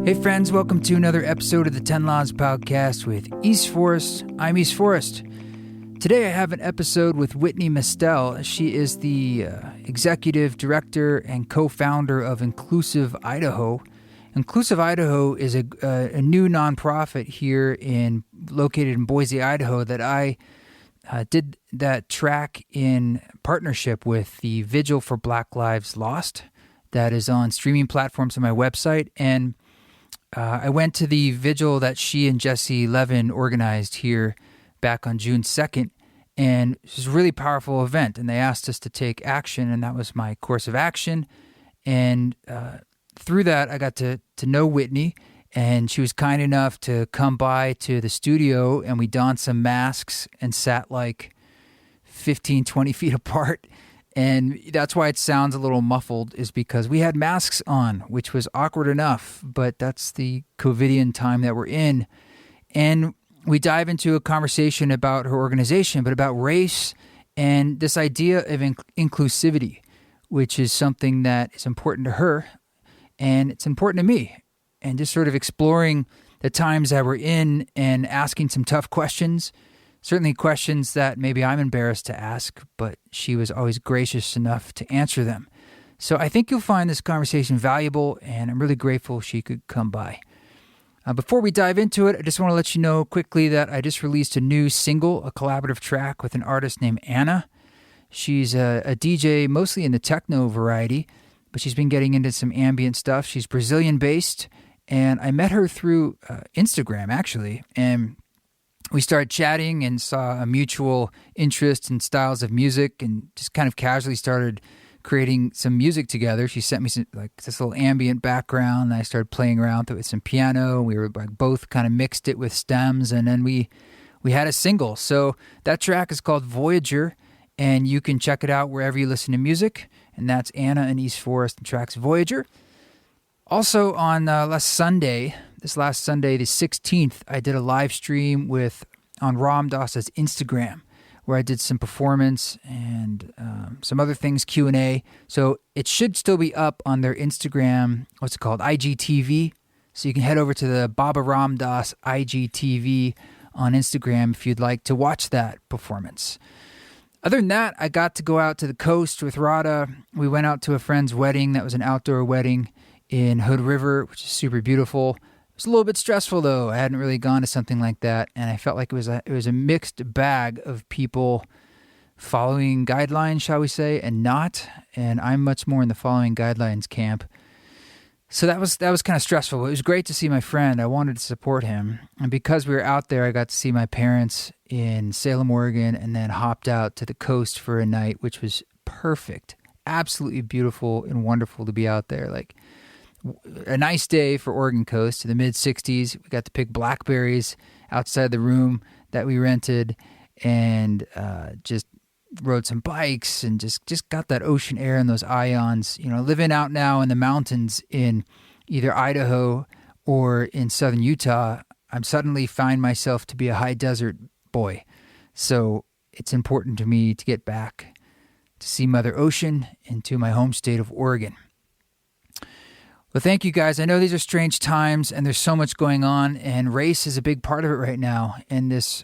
Hey friends, welcome to another episode of the 10 Laws Podcast with East Forest. I'm East Forest. Today I have an episode with Whitney Mestelle. She is the executive director and co-founder of Inclusive Idaho. Inclusive Idaho is a new nonprofit here located in Boise, Idaho that I did that track in partnership with the Vigil for Black Lives Lost that is on streaming platforms on my website. And I went to the vigil that she and Jesse Levin organized here back on June 2nd, and it was a really powerful event, and they asked us to take action, and that was my course of action. And through that, I got to know Whitney, and she was kind enough to come by to the studio, and we donned some masks and sat like 15, 20 feet apart. And that's why it sounds a little muffled, is because we had masks on, which was awkward enough, but that's the COVIDian time that we're in. And we dive into a conversation about her organization, but about race and this idea of inclusivity, which is something that is important to her and it's important to me. And just sort of exploring the times that we're in and asking some tough questions. Certainly questions that maybe I'm embarrassed to ask, but she was always gracious enough to answer them. So I think you'll find this conversation valuable, and I'm really grateful she could come by. Before we dive into it, I just want to let you know quickly that I just released a new single, a collaborative track with an artist named Anna. She's a DJ mostly in the techno variety, but she's been getting into some ambient stuff. She's Brazilian-based, and I met her through Instagram, actually, and we started chatting and saw a mutual interest in styles of music and just kind of casually started creating some music together. She sent me this little ambient background, and I started playing around with some piano. We were both kind of mixed it with stems, and then we had a single. So that track is called Voyager, and you can check it out wherever you listen to music, and that's Anna and East Forest, the track's Voyager. Also on last Sunday, the 16th, I did a live stream on Ram Dass's Instagram, where I did some performance and some other things, Q&A. So it should still be up on their Instagram, what's it called, IGTV. So you can head over to the Baba Ram Dass IGTV on Instagram if you'd like to watch that performance. Other than that, I got to go out to the coast with Rada. We went out to a friend's wedding that was an outdoor wedding in Hood River, which is super beautiful. It was a little bit stressful, though. I hadn't really gone to something like that, and I felt like it was a mixed bag of people following guidelines, shall we say, and not. And I'm much more in the following guidelines camp. So that was kind of stressful. It was great to see my friend. I wanted to support him, and because we were out there, I got to see my parents in Salem, Oregon, and then hopped out to the coast for a night, which was perfect, absolutely beautiful and wonderful to be out there. Like, a nice day for Oregon coast, to the mid-60s. We got to pick blackberries outside the room that we rented, and just rode some bikes and just got that ocean air and those ions. You know, living out now in the mountains in either Idaho or in southern Utah, I'm suddenly find myself to be a high desert boy. So it's important to me to get back to see Mother Ocean and to my home state of Oregon. Well, thank you guys. I know these are strange times and there's so much going on, and race is a big part of it right now in this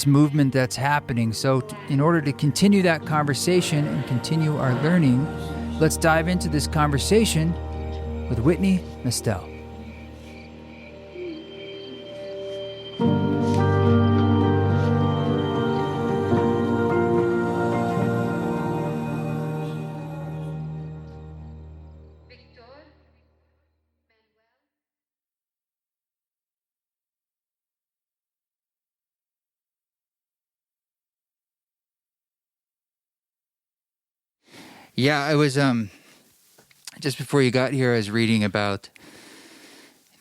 movement that's happening. So in order to continue that conversation and continue our learning, let's dive into this conversation with Whitney Mestelle. Yeah, I was, just before you got here, I was reading about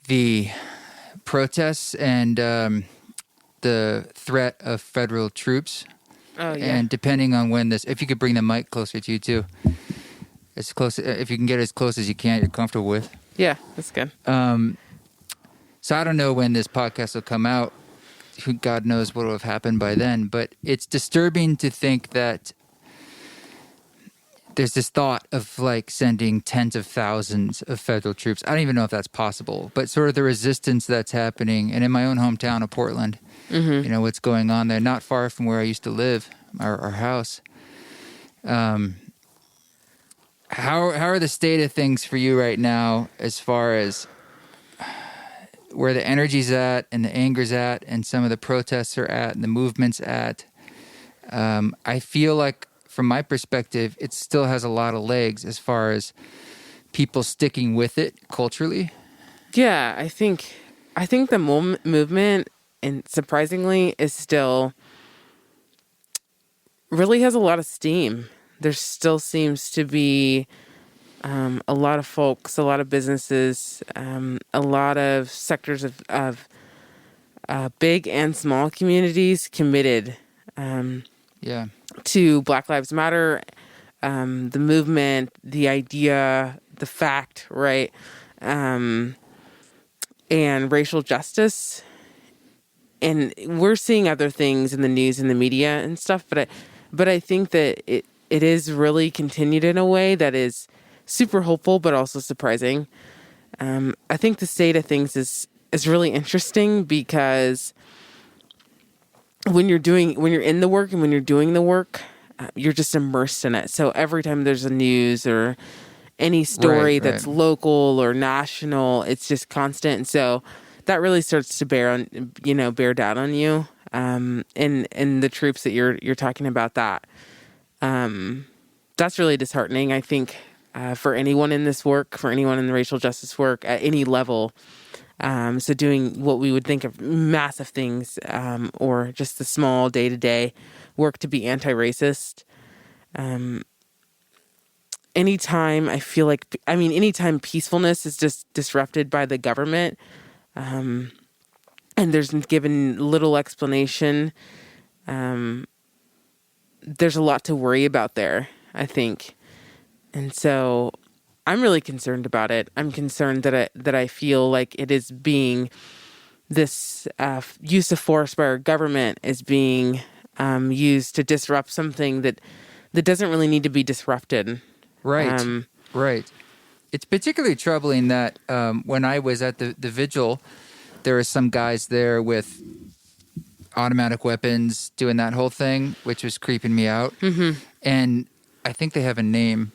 the protests and the threat of federal troops. Oh, yeah. And depending on when if you could bring the mic closer to you, too. As close, if you can get as close as you can, you're comfortable with. Yeah, that's good. So I don't know when this podcast will come out. God knows what will have happened by then. But it's disturbing to think that there's this thought of like sending tens of thousands of federal troops. I don't even know if that's possible, but sort of the resistance that's happening. And in my own hometown of Portland, you know, what's going on there, not far from where I used to live, our house. How are the state of things for you right now as far as where the energy's at and the anger's at and some of the protests are at and the movement's at? I feel like, from my perspective, it still has a lot of legs as far as people sticking with it culturally. Yeah, I think the movement, and surprisingly, is still really has a lot of steam. There still seems to be a lot of folks, a lot of businesses, a lot of sectors of big and small communities committed to Black Lives Matter, the movement, the idea, the fact, right, and racial justice. And we're seeing other things in the news and the media and stuff, but I think that it is really continued in a way that is super hopeful, but also surprising. I think the state of things is really interesting because when you're in the work and when you're doing the work, you're just immersed in it. So every time there's a news or any story that's local or national, it's just constant. And so that really starts to bear down on you. And the troops that you're talking about, that's really disheartening, I think, for anyone in this work, for anyone in the racial justice work at any level. So doing what we would think of massive things, or just the small day-to-day work to be anti-racist. Anytime peacefulness is just disrupted by the government, and there's given little explanation, there's a lot to worry about there, I think. And so I'm really concerned about it. I'm concerned that I feel like it is being, this use of force by our government is being used to disrupt something that doesn't really need to be disrupted. Right, right. It's particularly troubling that when I was at the vigil, there were some guys there with automatic weapons doing that whole thing, which was creeping me out. Mm-hmm. And I think they have a name.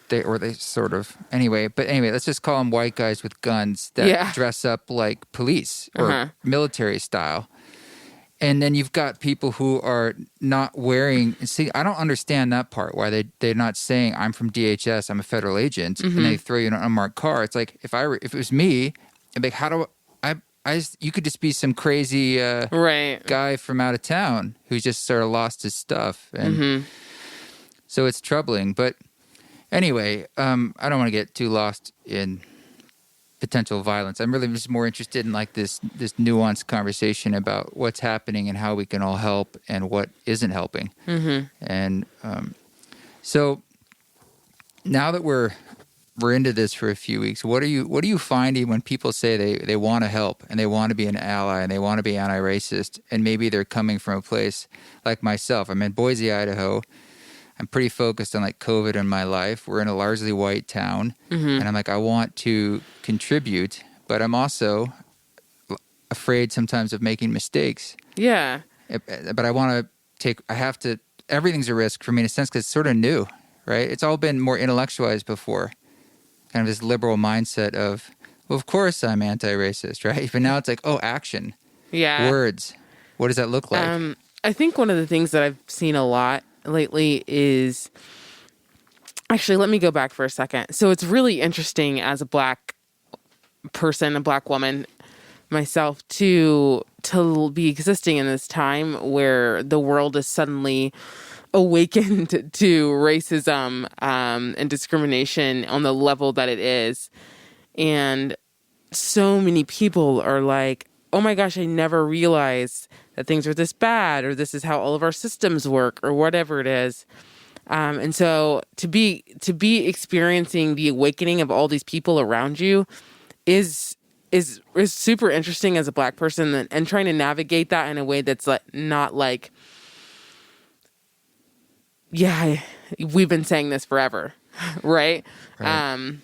They sort of, anyway, let's just call them white guys with guns that dress up like police or military style. And then you've got people who are not wearing, see, I don't understand that part, why they're not saying, I'm from DHS, I'm a federal agent, and they throw you in an unmarked car. It's like, if it was me, I'd be like, how do you could just be some crazy guy from out of town who just sort of lost his stuff. And so it's troubling, but anyway, I don't want to get too lost in potential violence. I'm really just more interested in like this nuanced conversation about what's happening and how we can all help and what isn't helping. And so now that we're into this for a few weeks, what are you finding when people say they want to help and they want to be an ally and they want to be anti-racist, and maybe they're coming from a place like myself? I'm in Boise, Idaho. I'm pretty focused on like COVID in my life. We're in a largely white town, and I'm like, I want to contribute, but I'm also afraid sometimes of making mistakes. Yeah. But everything's a risk for me in a sense because it's sort of new, right? It's all been more intellectualized before. Kind of this liberal mindset of, well, of course I'm anti-racist, right? But now it's like, oh, action. Yeah. Words. What does that look like? I think one of the things that I've seen a lot lately is, actually, let me go back for a second. So it's really interesting as a Black person, a Black woman myself, to be existing in this time where the world is suddenly awakened to racism and discrimination on the level that it is. And so many people are like, oh my gosh, I never realized that things are this bad, or this is how all of our systems work, or whatever it is. And so to be experiencing the awakening of all these people around you is super interesting as a Black person, and trying to navigate that in a way that's like not like yeah, we've been saying this forever, right? Right.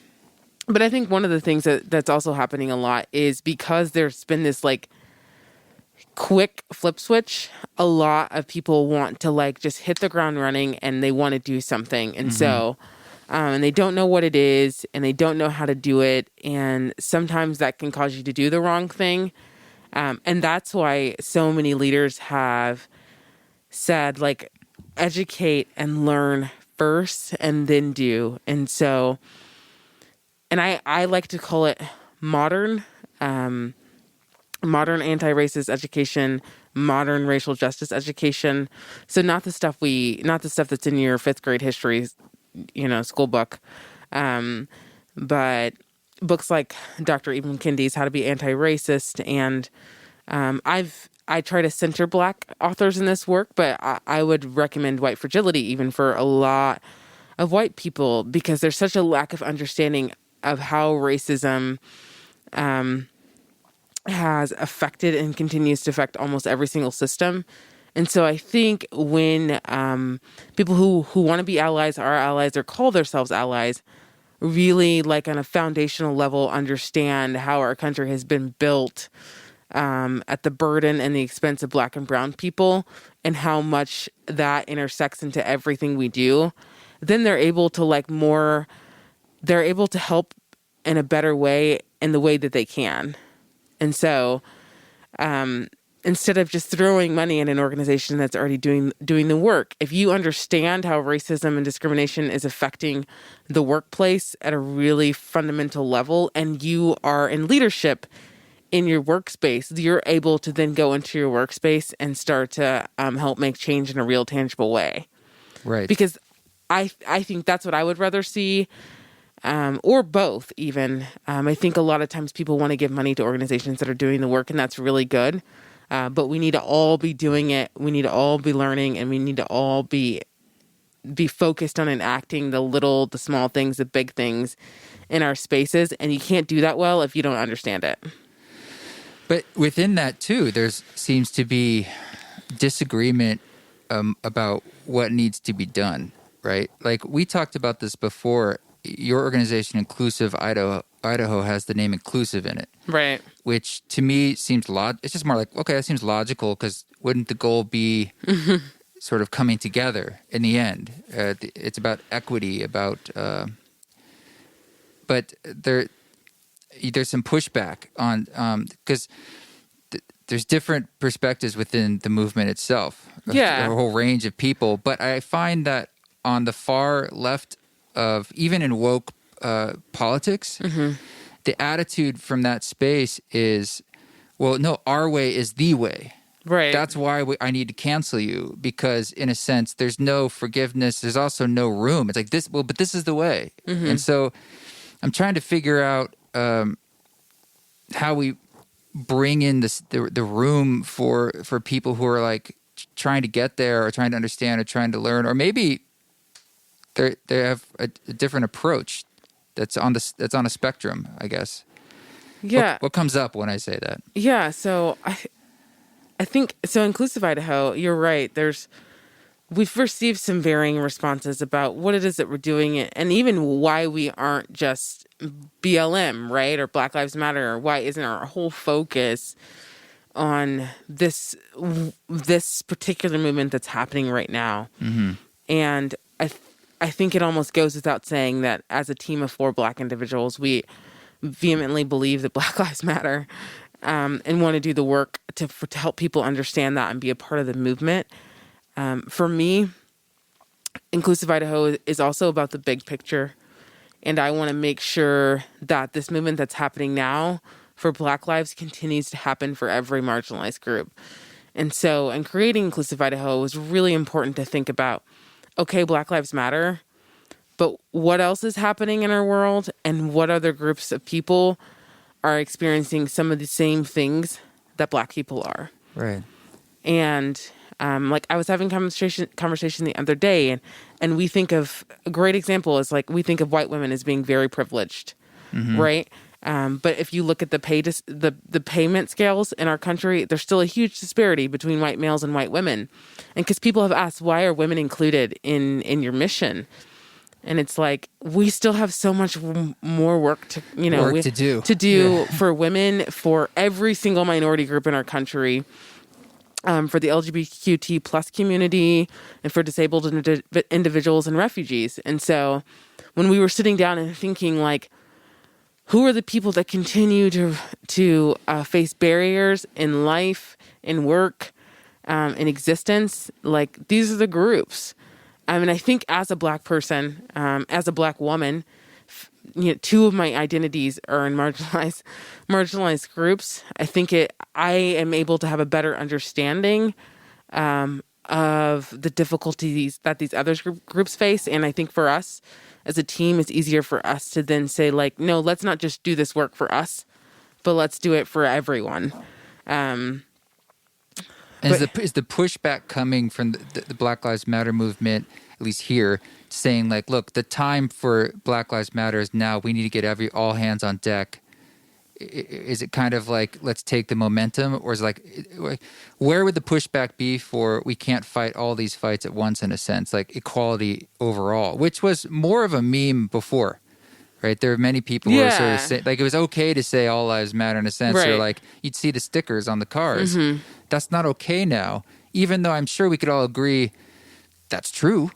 But I think one of the things that's also happening a lot is because there's been this like quick flip switch, a lot of people want to like just hit the ground running and they want to do something. And so, and they don't know what it is and they don't know how to do it. And sometimes that can cause you to do the wrong thing. And that's why so many leaders have said, like, educate and learn first and then do. And so, and I like to call it modern anti-racist education, modern racial justice education. So not the stuff that's in your 5th grade history, school book, but books like Dr. Ibn Kendi's How to Be Anti-Racist. And I try to center Black authors in this work, but I would recommend White Fragility even for a lot of white people, because there's such a lack of understanding of how racism has affected and continues to affect almost every single system. And so I think when people who want to be allies, are allies, or call themselves allies, really, like on a foundational level, understand how our country has been built at the burden and the expense of Black and brown people, and how much that intersects into everything we do, then they're able to help in a better way, in the way that they can. And so, instead of just throwing money at an organization that's already doing the work, if you understand how racism and discrimination is affecting the workplace at a really fundamental level, and you are in leadership in your workspace, you're able to then go into your workspace and start to help make change in a real, tangible way. Right. Because I think that's what I would rather see. Or both, even. I think a lot of times people want to give money to organizations that are doing the work, and that's really good. But we need to all be doing it. We need to all be learning, and we need to all be focused on enacting the small things, the big things in our spaces. And you can't do that well if you don't understand it. But within that too, there seems to be disagreement about what needs to be done, right? Like we talked about this before. Your organization, Inclusive Idaho, has the name inclusive in it. Right. Which to me seems it's just more like, okay, that seems logical, because wouldn't the goal be sort of coming together in the end? It's about equity, but there's some pushback on, because there's different perspectives within the movement itself. Yeah. A whole range of people. But I find that on the far left of even in woke politics, the attitude from that space is, well, no, our way is the way. Right. That's why I need to cancel you, because in a sense, there's no forgiveness. There's also no room. It's like this, well, but this is the way. And so I'm trying to figure out how we bring in the room for people who are like trying to get there, or trying to understand, or trying to learn, or maybe they have a different approach that's on a spectrum, I guess. Yeah. What comes up when I say that? Yeah. So I think so. Inclusive Idaho, you're right. We've received some varying responses about what it is that we're doing, and even why we aren't just BLM, right, or Black Lives Matter, or why isn't our whole focus on this particular movement that's happening right now. And I think it almost goes without saying that as a team of 4 Black individuals, we vehemently believe that Black Lives Matter, and want to do the work to help people understand that and be a part of the movement. For me, Inclusive Idaho is also about the big picture. And I want to make sure that this movement that's happening now for Black lives continues to happen for every marginalized group. And so in creating Inclusive Idaho, it was really important to think about, okay, Black Lives Matter, but what else is happening in our world, and what other groups of people are experiencing some of the same things that Black people are. Right. And like I was having conversation the other day, and we think of a great example is like we think of white women as being very privileged, right? But if you look at the the payment scales in our country, there's still a huge disparity between white males and white women. And because people have asked, why are women included in your mission? And it's like, we still have so much more work to, to do for women, for every single minority group in our country, for the LGBTQ plus community, and for disabled individuals and refugees. And so when we were sitting down and thinking, like, who are the people that continue to face barriers in life, in work, in existence? Like, these are the groups. I mean, I think as a Black person, as a Black woman, two of my identities are in marginalized groups. I think I am able to have a better understanding of the difficulties that these other groups face. And I think for us as a team, it's easier for us to then say, like, no, let's not just do this work for us, but let's do it for everyone. Is the pushback coming from the Black Lives Matter movement, at least here, saying, like, look, the time for Black Lives Matter is now. We need to get all hands on deck. Is it kind of like, let's take the momentum, or is it like, where would the pushback be for we can't fight all these fights at once, in a sense, like equality overall, which was more of a meme before, right? There are many people who are sort of saying, like, it was okay to say all lives matter, in a sense, or like you'd see the stickers on the cars. Mm-hmm. That's not okay now, even though I'm sure we could all agree that's true,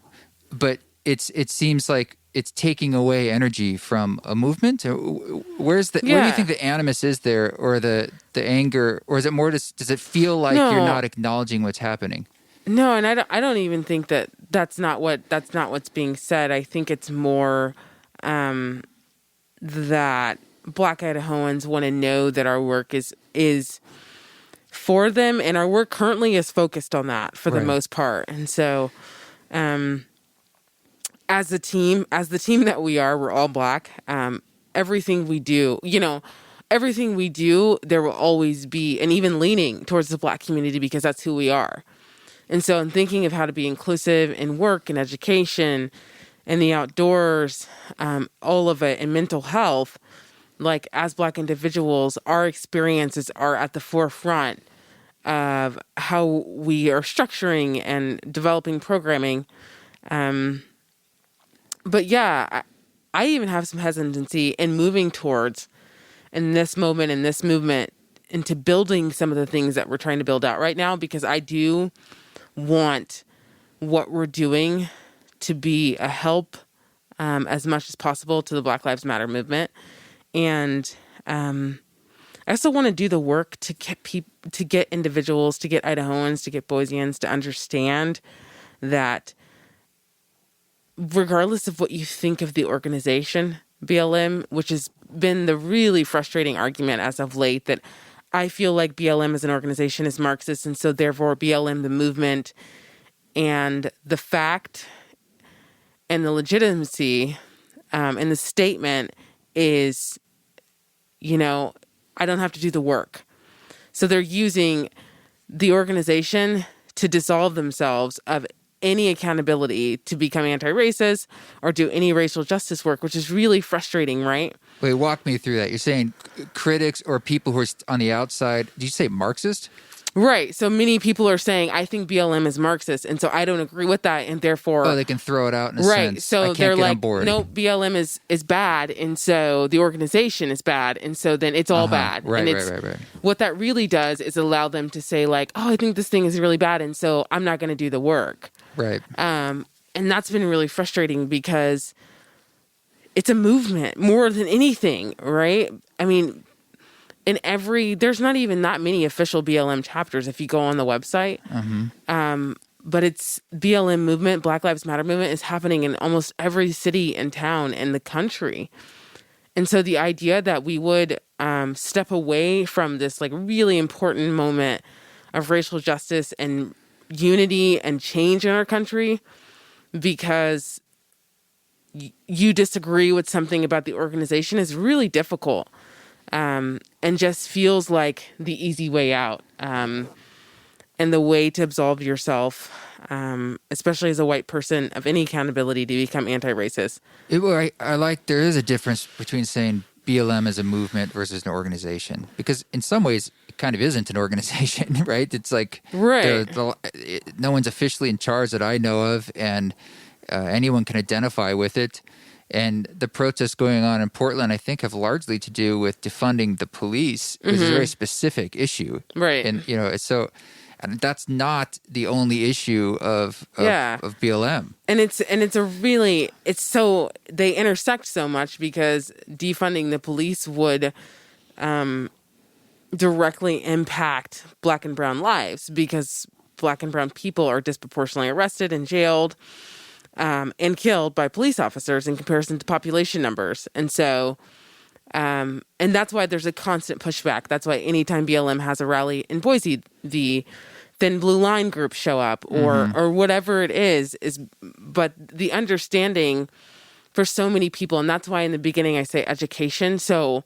but it seems like it's taking away energy from a movement. Where do you think the animus is there, or the anger, or is it more does it feel like you're not acknowledging what's happening? No, and I don't even think that's not what's being said. I think it's more that Black Idahoans want to know that our work is for them, and our work currently is focused on that for the most part. And so as the team that we are, we're all Black. Everything we do, there will always be, and even leaning towards the Black community, because that's who we are. And so in thinking of how to be inclusive in work and education and the outdoors, all of it, and mental health, like, as Black individuals, our experiences are at the forefront of how we are structuring and developing programming. But yeah, I even have some hesitancy in moving towards, in this movement, into building some of the things that we're trying to build out right now, because I do want what we're doing to be a help as much as possible to the Black Lives Matter movement. And I also want to do the work to get individuals, to get Idahoans, to get Boiseans to understand that regardless of what you think of the organization, BLM, which has been the really frustrating argument as of late, that I feel like BLM as an organization is Marxist, and so therefore BLM, the movement, and the fact and the legitimacy and the statement is, I don't have to do the work. So they're using the organization to dissolve themselves of any accountability to become anti-racist or do any racial justice work, which is really frustrating, right? Wait, walk me through that. You're saying critics or people who are on the outside, did you say Marxist? Right. So many people are saying, I think BLM is Marxist, and so I don't agree with that, and therefore... Oh, they can throw it out in a sense. Right. So they're like, no, BLM is bad, and so the organization is bad, and so then it's all bad. Right, and right. What that really does is allow them to say, like, oh, I think this thing is really bad, and so I'm not going to do the work. Right. And that's been really frustrating, because it's a movement more than anything, right? I mean... there's not even that many official BLM chapters if you go on the website. Mm-hmm. But it's BLM movement, Black Lives Matter movement, is happening in almost every city and town in the country. And so the idea that we would step away from this, like, really important moment of racial justice and unity and change in our country because you disagree with something about the organization is really difficult. And just feels like the easy way out, and the way to absolve yourself, especially as a white person, of any accountability to become anti-racist. I like, there is a difference between saying BLM as a movement versus an organization? Because in some ways, it kind of isn't an organization, right? It's like Right. no one's officially in charge that I know of, and anyone can identify with it. And the protests going on in Portland, I think, have largely to do with defunding the police, which is a very specific issue. Right. And, and that's not the only issue of BLM. And it's so they intersect so much because defunding the police would directly impact Black and brown lives, because Black and brown people are disproportionately arrested and jailed and killed by police officers in comparison to population numbers. And so, and that's why there's a constant pushback. That's why anytime BLM has a rally in Boise, the Thin Blue Line group show up or whatever it is, but the understanding for so many people, and that's why in the beginning I say education. So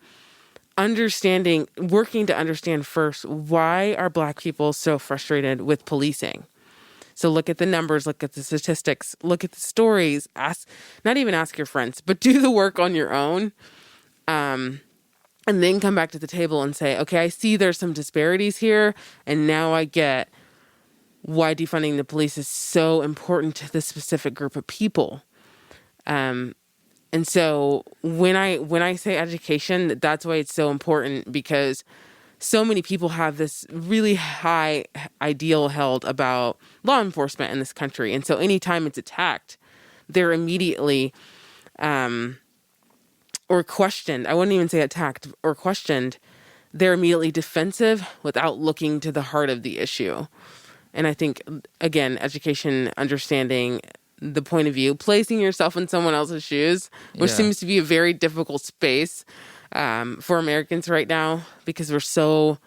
working to understand first, why are Black people so frustrated with policing? So look at the numbers, look at the statistics, look at the stories, not even ask your friends, but do the work on your own. And then come back to the table and say, okay, I see there's some disparities here, and now I get why defunding the police is so important to this specific group of people. And so when I say education, that's why it's so important, because so many people have this really high ideal held about law enforcement in this country. And so anytime it's attacked, they're immediately, or questioned, I wouldn't even say attacked or questioned, they're immediately defensive without looking to the heart of the issue. And I think, again, education, understanding the point of view, placing yourself in someone else's shoes, which seems to be a very difficult space for Americans right now, because we're so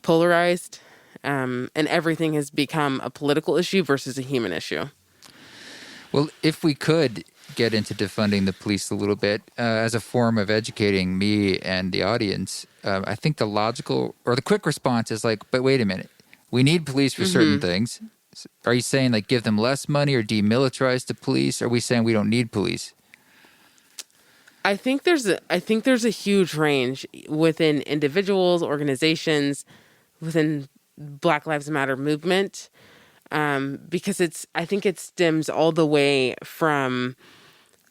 polarized, and everything has become a political issue versus a human issue. Well, if we could get into defunding the police a little bit as a form of educating me and the audience, I think the logical or the quick response is like, but wait a minute, we need police for certain things. Are you saying like give them less money or demilitarize the police? Or are we saying we don't need police? I think there's a huge range within individuals, organizations, within Black Lives Matter movement, because I think it stems all the way from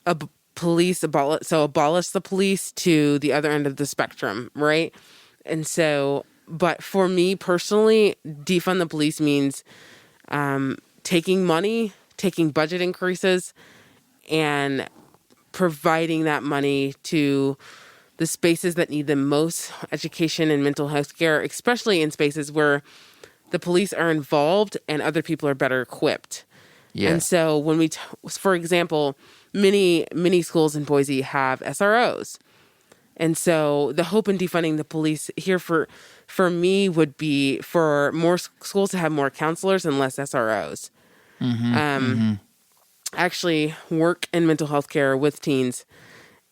abolish the police to the other end of the spectrum, right? And so, but for me personally, defund the police means taking money, taking budget increases, and providing that money to the spaces that need the most education and mental health care, especially in spaces where the police are involved and other people are better equipped. Yeah. And so when for example, many schools in Boise have SROs. And so the hope in defunding the police here for me would be for more schools to have more counselors and less SROs. Actually work in mental health care with teens.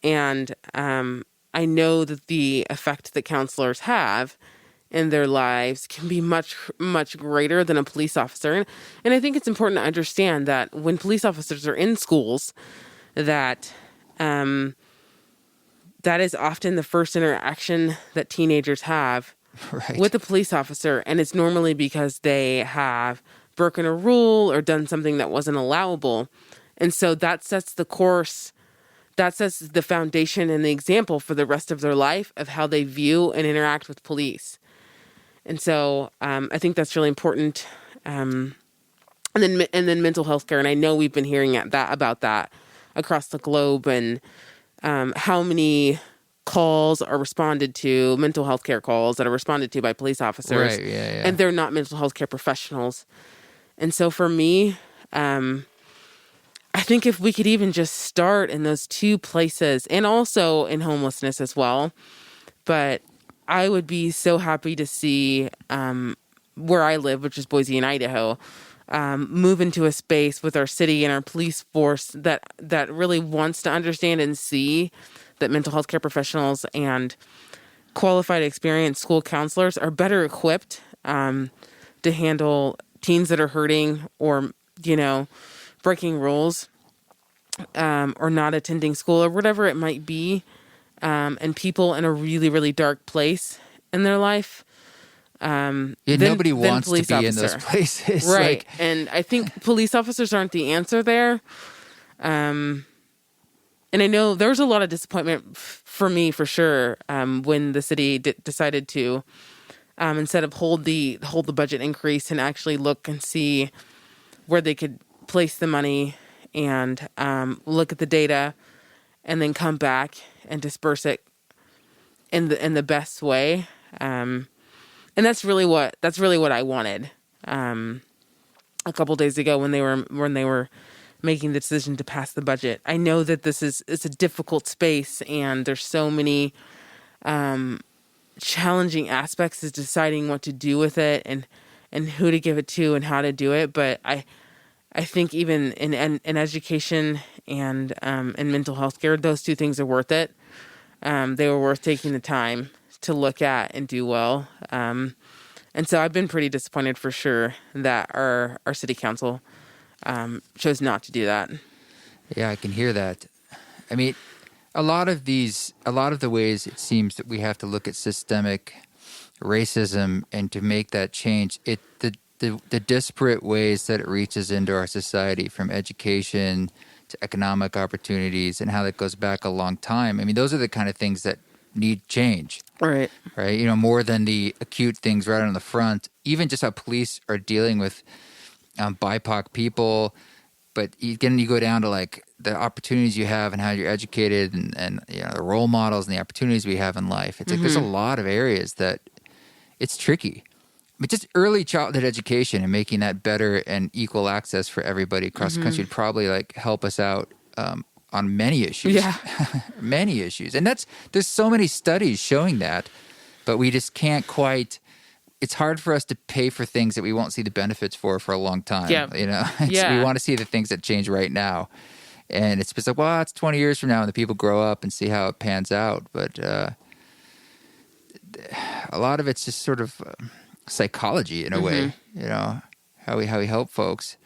And I know that the effect that counselors have in their lives can be much, much greater than a police officer. And I think it's important to understand that when police officers are in schools, that that is often the first interaction that teenagers have with a police officer. And it's normally because they have broken a rule or done something that wasn't allowable. And so that sets the course, that sets the foundation and the example for the rest of their life of how they view and interact with police. And so I think that's really important. And then mental health care. And I know we've been hearing about that across the globe, and how many calls are responded to, mental health care calls that are responded to by police officers. Right, yeah. And they're not mental health care professionals. And so for me, I think if we could even just start in those two places, and also in homelessness as well, but I would be so happy to see where I live, which is Boise in Idaho, move into a space with our city and our police force that really wants to understand and see that mental health care professionals and qualified, experienced school counselors are better equipped to handle teens that are hurting or, breaking rules or not attending school or whatever it might be. and people in a really, really dark place in their life. Nobody wants to be in those places. Right. And I think police officers aren't the answer there. And I know there was a lot of disappointment for me, for sure, when the city decided to, instead of hold the budget increase and actually look and see where they could place the money and look at the data and then come back and disperse it in the best way. And that's really what I wanted. A couple days ago when they were making the decision to pass the budget, I know that it's a difficult space and there's so many challenging aspects of deciding what to do with it and who to give it to and how to do it. But I think even in education and in mental health care, those two things are worth it. They were worth taking the time to look at and do well. And so I've been pretty disappointed for sure that our city council chose not to do that. Yeah, I can hear that. I mean, a lot of the ways it seems that we have to look at systemic racism and to make that change, the disparate ways that it reaches into our society, from education to economic opportunities, and how that goes back a long time. I mean, those are the kind of things that need change. Right. Right. More than the acute things right on the front, even just how police are dealing with BIPOC people. But again, you go down to like the opportunities you have and how you're educated and the role models and the opportunities we have in life. It's like there's a lot of areas that it's tricky. But just early childhood education and making that better and equal access for everybody across the country would probably like help us out on many issues. Yeah. Many issues. And there's so many studies showing that, but we just can't quite. It's hard for us to pay for things that we won't see the benefits for a long time. Yeah. We want to see the things that change right now. And it's just like, well, it's 20 years from now and the people grow up and see how it pans out. But a lot of it's just sort of psychology in a way, how we help folks.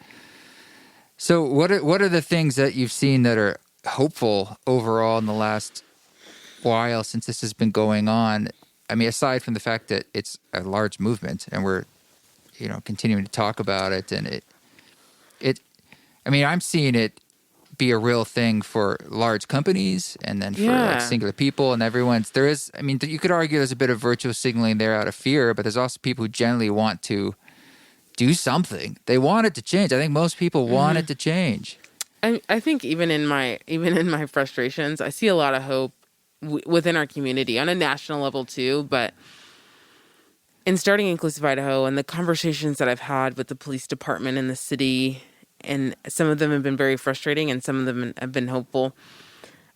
So what are the things that you've seen that are hopeful overall in the last while since this has been going on? I mean, aside from the fact that it's a large movement and we're, continuing to talk about it, and I'm seeing it be a real thing for large companies and then for like singular people and you could argue there's a bit of virtual signaling there out of fear, but there's also people who generally want to do something. They want it to change. I think most people want it to change. I think even in my frustrations, I see a lot of hope within our community on a national level too. But in starting Inclusive Idaho and the conversations that I've had with the police department and the city, and some of them have been very frustrating and some of them have been hopeful.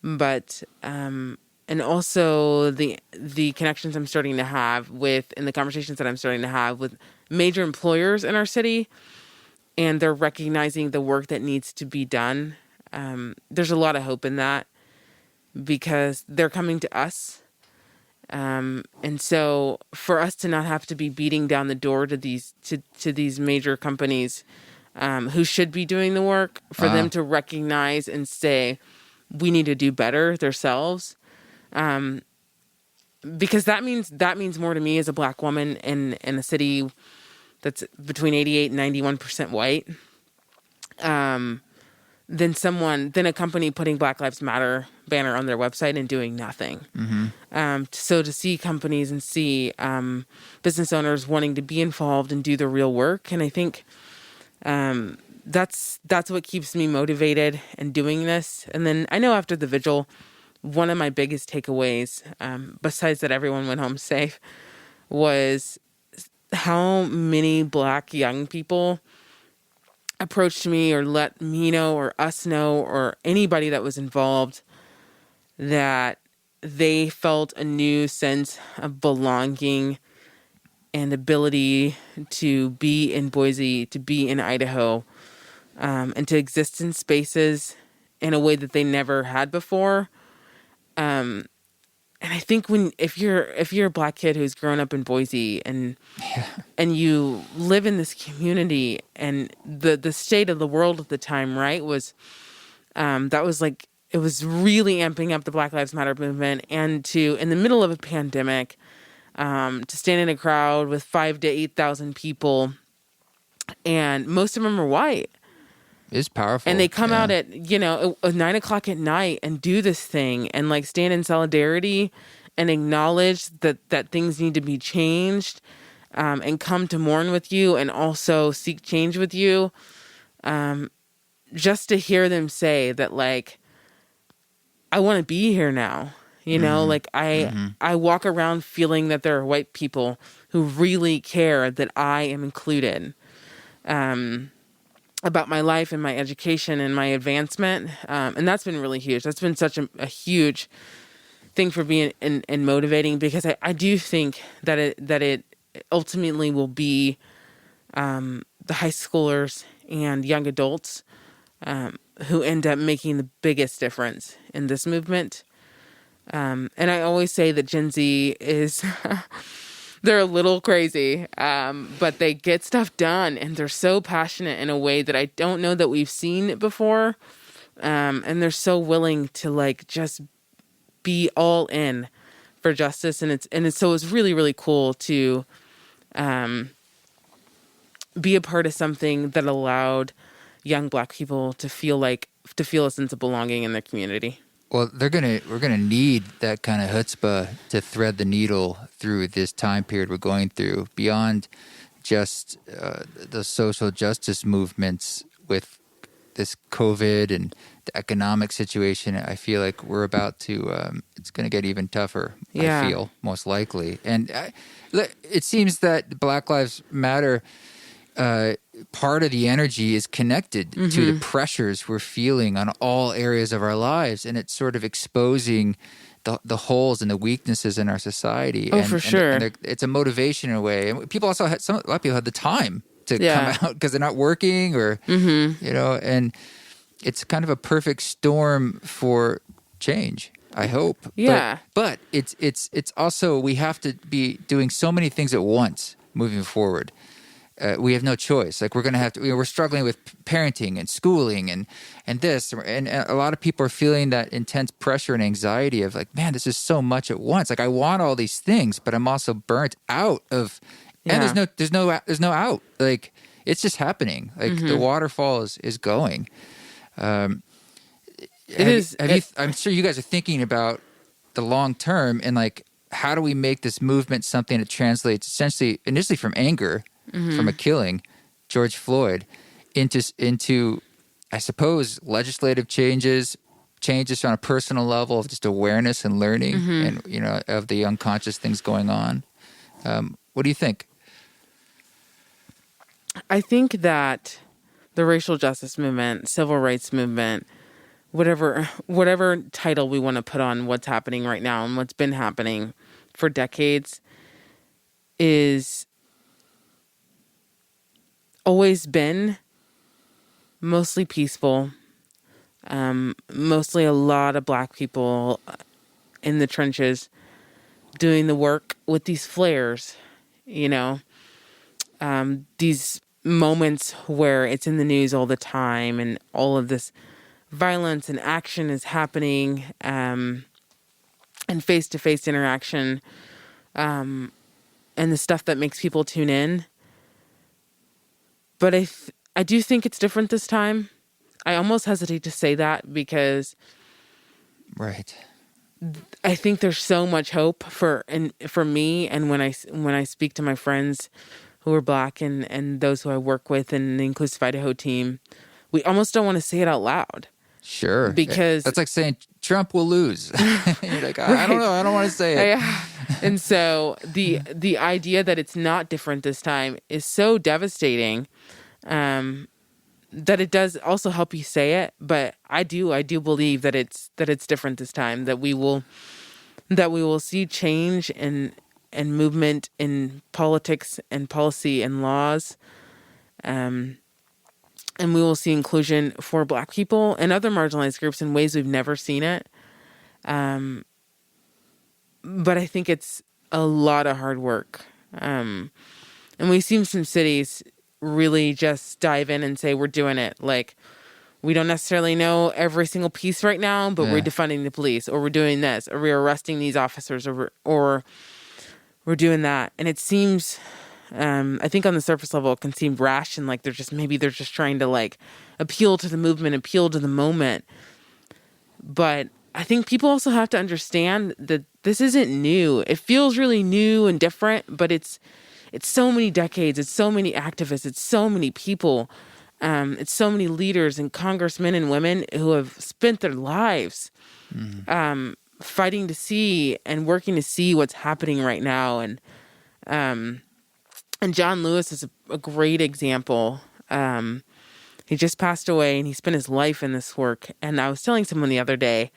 But and also the connections I'm starting to have and the conversations that I'm starting to have with major employers in our city, and they're recognizing the work that needs to be done. There's a lot of hope in that because they're coming to us. And so for us to not have to be beating down the door to these major companies who should be doing the work, for them to recognize and say, we need to do better themselves. Because that means more to me as a Black woman in a city that's between 88 and 91% white, than a company putting Black Lives Matter banner on their website and doing nothing. So to see companies and see business owners wanting to be involved and do the real work, and I think that's what keeps me motivated in doing this. And then I know after the vigil, one of my biggest takeaways, besides that everyone went home safe, was how many Black young people approached me or let me know or us know or anybody that was involved that they felt a new sense of belonging and ability to be in Boise, to be in Idaho, and to exist in spaces in a way that they never had before. And I think if you're a Black kid who's grown up in Boise and you live in this community, and the state of the world at the time, right, was that was like it was really amping up the Black Lives Matter movement, and to, in the middle of a pandemic, to stand in a crowd with 5,000 to 8,000 people, and most of them are white. It's powerful. And they come out at, 9:00 at night and do this thing and like stand in solidarity and acknowledge that things need to be changed, and come to mourn with you and also seek change with you. Just to hear them say that, like, I want to be here now. Like I walk around feeling that there are white people who really care that I am included, about my life and my education and my advancement. And that's been really huge. That's been such a huge thing for me and motivating, because I do think that it ultimately will be, the high schoolers and young adults, who end up making the biggest difference in this movement. And I always say that Gen Z is, they're a little crazy, but they get stuff done, and they're so passionate in a way that I don't know that we've seen before. And they're so willing to like just be all in for justice. So it's really, really cool to, be a part of something that allowed young Black people to feel a sense of belonging in their community. Well, we're gonna need that kind of chutzpah to thread the needle through this time period we're going through, beyond just the social justice movements with this COVID and the economic situation. I feel like we're about to. It's going to get even tougher. Yeah. I feel most likely, and it seems that Black Lives Matter. Part of the energy is connected to the pressures we're feeling on all areas of our lives, and it's sort of exposing the holes and the weaknesses in our society. Oh, for sure. And it's a motivation in a way. And people also a lot of people have the time to come out because they're not working, or and it's kind of a perfect storm for change, I hope. Yeah. But it's also, we have to be doing so many things at once moving forward. We have no choice. Like, we're going to have to, we're struggling with parenting and schooling and this. And a lot of people are feeling that intense pressure and anxiety of like, man, this is so much at once. Like, I want all these things, but I'm also burnt out of, and there's no out. Like, it's just happening. Like, the waterfall is going. I'm sure you guys are thinking about the long term and like, how do we make this movement something that translates essentially initially from anger, from a killing, George Floyd, into I suppose legislative changes on a personal level of just awareness and learning, and of the unconscious things going on. What do you think? I think that the racial justice movement, civil rights movement, whatever title we want to put on what's happening right now and what's been happening for decades, is always been mostly peaceful, mostly a lot of Black people in the trenches doing the work with these flares, these moments where it's in the news all the time and all of this violence and action is happening, and face-to-face interaction, and the stuff that makes people tune in. But I do think it's different this time. I almost hesitate to say that because I think there's so much hope for me, and when I speak to my friends who are Black and those who I work with in the Inclusive Idaho team, we almost don't want to say it out loud. Sure. Because that's like saying Trump will lose. You're like, I don't know. I don't want to say it. And so the idea that it's not different this time is so devastating, that it does also help you say it. But I do believe that it's different this time, that we will see change and movement in politics and policy and laws. And we will see inclusion for Black people and other marginalized groups in ways we've never seen it. But I think it's a lot of hard work. And we've seen some cities really just dive in and say, we're doing it. Like, We don't necessarily know every single piece right now, but we're defunding the police, or we're doing this, or we're arresting these officers, or we're doing that. And it seems, I think on the surface level, it can seem rash and like they're just trying to like appeal to the movement, appeal to the moment. But I think people also have to understand that this isn't new. It feels really new and different, but it's so many decades, it's so many activists, it's so many people, it's so many leaders and congressmen and women who have spent their lives fighting to see and working to see what's happening right now. And John Lewis is a great example. He just passed away and he spent his life in this work. And I was telling someone the other day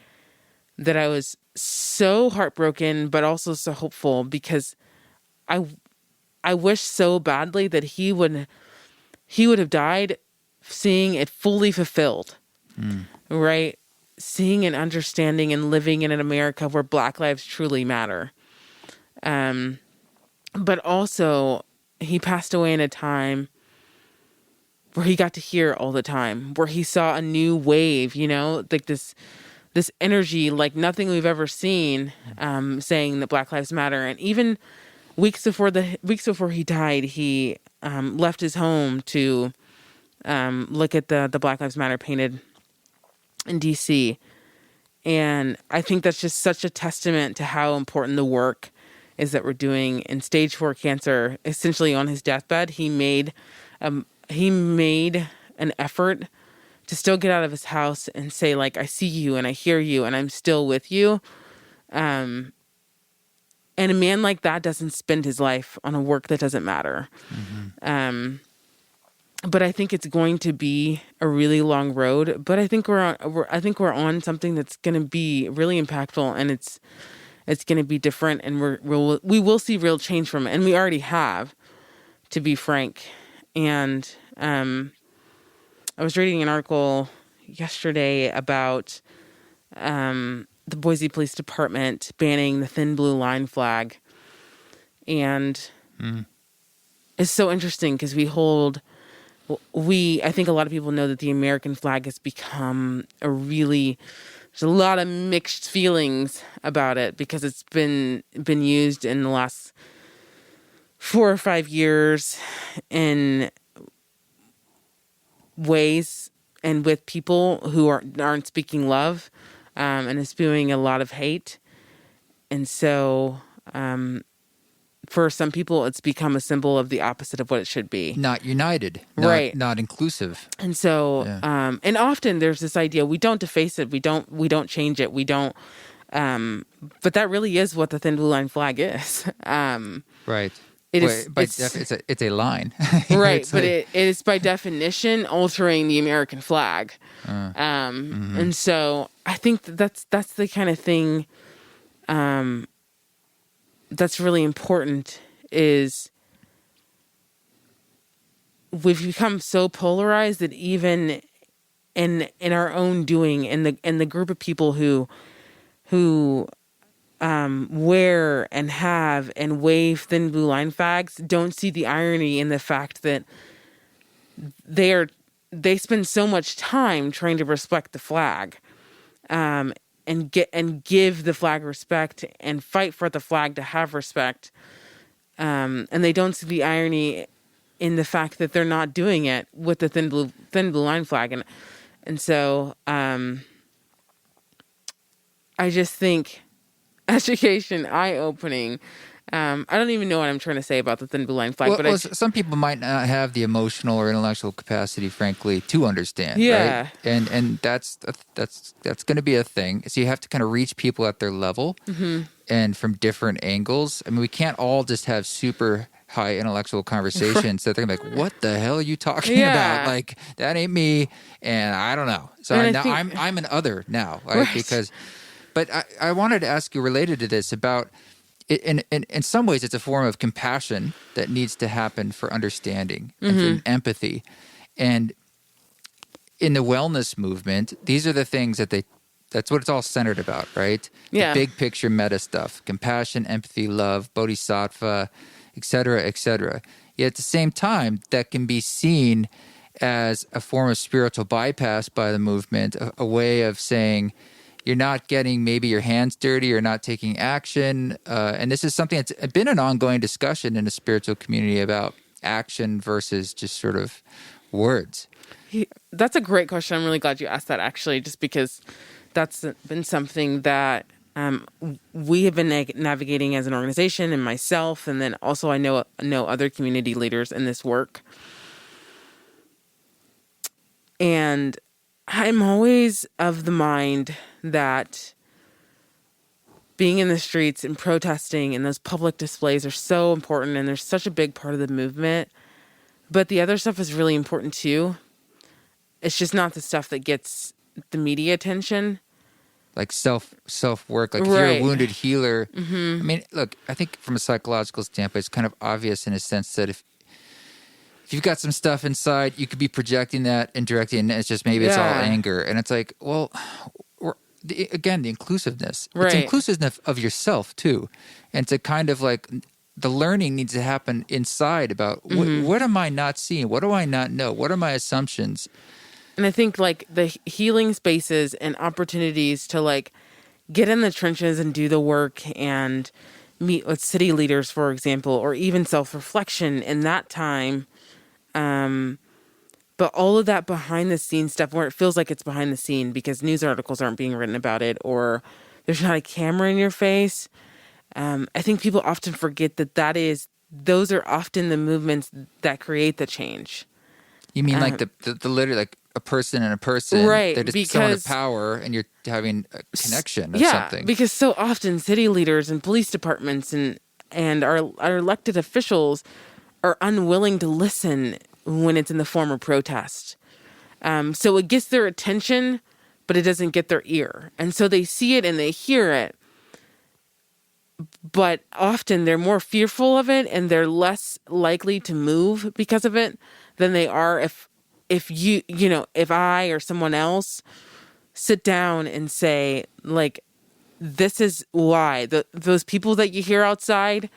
that I was so heartbroken, but also so hopeful, because I wish so badly that he would have died seeing it fully fulfilled, right? Seeing and understanding and living in an America where Black lives truly matter. But also he passed away in a time where he got to hear all the time, where he saw a new wave, like this energy like nothing we've ever seen, saying that Black lives matter. And even weeks before he died, he left his home to look at the Black Lives Matter painted in DC. And I think that's just such a testament to how important the work is that we're doing. In stage 4 cancer, essentially on his deathbed, he made an effort to still get out of his house and say, like, I see you and I hear you and I'm still with you. And a man like that doesn't spend his life on a work that doesn't matter. But I think it's going to be a really long road. But I think we're on something that's going to be really impactful, and it's going to be different, and we will see real change from it, and we already have, to be frank. And I was reading an article yesterday about the Boise Police Department banning the thin blue line flag, and it's so interesting because I think a lot of people know that the American flag has become there's a lot of mixed feelings about it because it's been used in the last 4 or 5 years in ways and with people who aren't speaking love, and is spewing a lot of hate. And so, for some people, it's become a symbol of the opposite of what it should be. Not united, right? Not inclusive. And so, and often there's this idea: we don't deface it, we don't change it, we don't. But that really is what the thin blue line flag is. Right. It's a line, right? But it is by definition altering the American flag. And so I think that's the kind of thing. That's really important. Is we've become so polarized that even in our own doing, in the group of people who wear and have and wave thin blue line flags, don't see the irony in the fact that they spend so much time trying to respect the flag, and give the flag respect and fight for the flag to have respect, and they don't see the irony in the fact that they're not doing it with the thin blue line flag, and so I just think education, eye-opening. I don't even know what I'm trying to say about the thin blue line flag. Some people might not have the emotional or intellectual capacity, frankly, to understand. Yeah, right? And that's going to be a thing. So you have to kind of reach people at their level, and from different angles. I mean, we can't all just have super high intellectual conversations that they're like, "What the hell are you talking about? Like that ain't me," and I don't know. So I'm an other now, right? Because. But I wanted to ask you, related to this, about in some ways it's a form of compassion that needs to happen for understanding and for empathy. And in the wellness movement, these are the things that's what it's all centered about, right? Yeah. The big picture meta stuff: compassion, empathy, love, bodhisattva, et cetera, et cetera. Yet at the same time, that can be seen as a form of spiritual bypass by the movement, a way of saying you're not getting maybe your hands dirty, you're not taking action. And this is something that's been an ongoing discussion in the spiritual community about action versus just sort of words. That's a great question. I'm really glad you asked that, actually, just because that's been something that we have been navigating as an organization, and myself, and then also I know other community leaders in this work. And I'm always of the mind that being in the streets and protesting and those public displays are so important, and they're such a big part of the movement. But the other stuff is really important too. It's just not the stuff that gets the media attention. Like self work. Like if Right. you're a wounded healer. I mean, look, I think from a psychological standpoint, it's kind of obvious in a sense that if you've got some stuff inside, you could be projecting that indirectly, and it's just maybe it's all anger. And it's like, well, again, the inclusiveness. Right. It's inclusiveness of yourself too. And to kind of like the learning needs to happen inside about what am I not seeing? What do I not know? What are my assumptions? And I think like the healing spaces and opportunities to like get in the trenches and do the work and meet with city leaders, for example, or even self-reflection in that time. But all of that behind the scenes stuff where it feels like it's behind the scene because news articles aren't being written about it or there's not a camera in your face. I think people often forget that those are often the movements that create the change. You mean like the literally like a person and a person, right? They're just someone of power, and you're having a connection or something. Because so often city leaders and police departments and our elected officials are unwilling to listen when it's in the form of protest. So it gets their attention, but it doesn't get their ear, and so they see it and they hear it. But often they're more fearful of it and they're less likely to move because of it than they are if I or someone else sit down and say, like, this is why those people that you hear outside,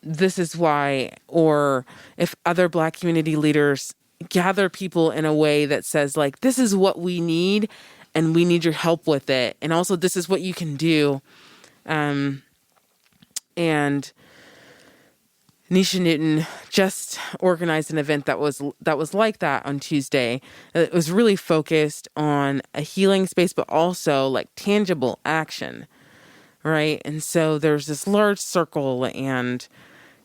this is why, or if other Black community leaders gather people in a way that says, like, this is what we need and we need your help with it. And also this is what you can do. And Nisha Newton just organized an event that was like that on Tuesday. It was really focused on a healing space, but also like tangible action, right? And so there's this large circle and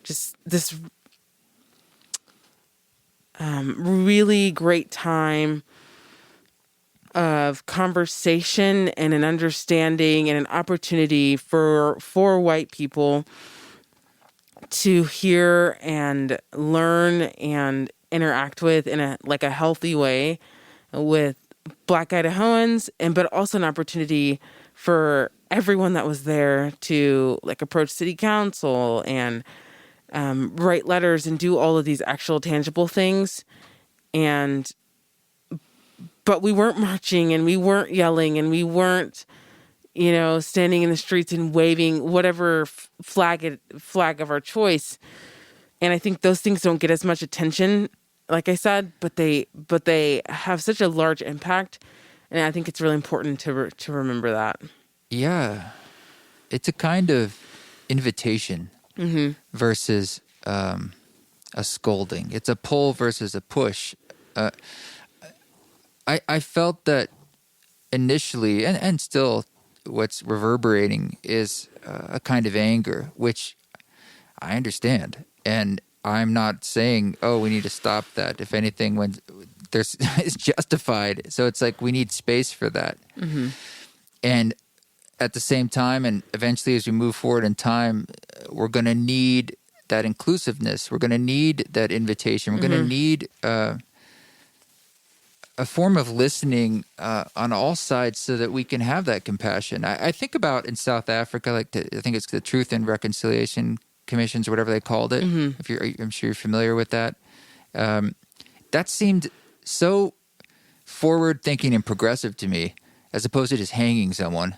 just this really great time of conversation and an understanding and an opportunity for white people to hear and learn and interact with in a healthy way with Black Idahoans, but also an opportunity for everyone that was there to like approach city council and write letters and do all of these actual tangible things. But we weren't marching and we weren't yelling and we weren't, standing in the streets and waving whatever flag of our choice. And I think those things don't get as much attention, like I said, but they have such a large impact. And I think it's really important to remember that. Yeah. It's a kind of invitation versus a scolding. It's a pull versus a push. I felt that initially, and still what's reverberating is a kind of anger, which I understand. And I'm not saying, we need to stop that. If anything, when there's it's justified. So it's like we need space for that. Mm-hmm. And at the same time, and eventually as we move forward in time, we're going to need that inclusiveness. We're going to need that invitation. We're going to need a form of listening on all sides so that we can have that compassion. I think about in South Africa, I think it's the Truth and Reconciliation Commissions or whatever they called it. I'm sure you're familiar with that. That seemed so forward-thinking and progressive to me, as opposed to just hanging someone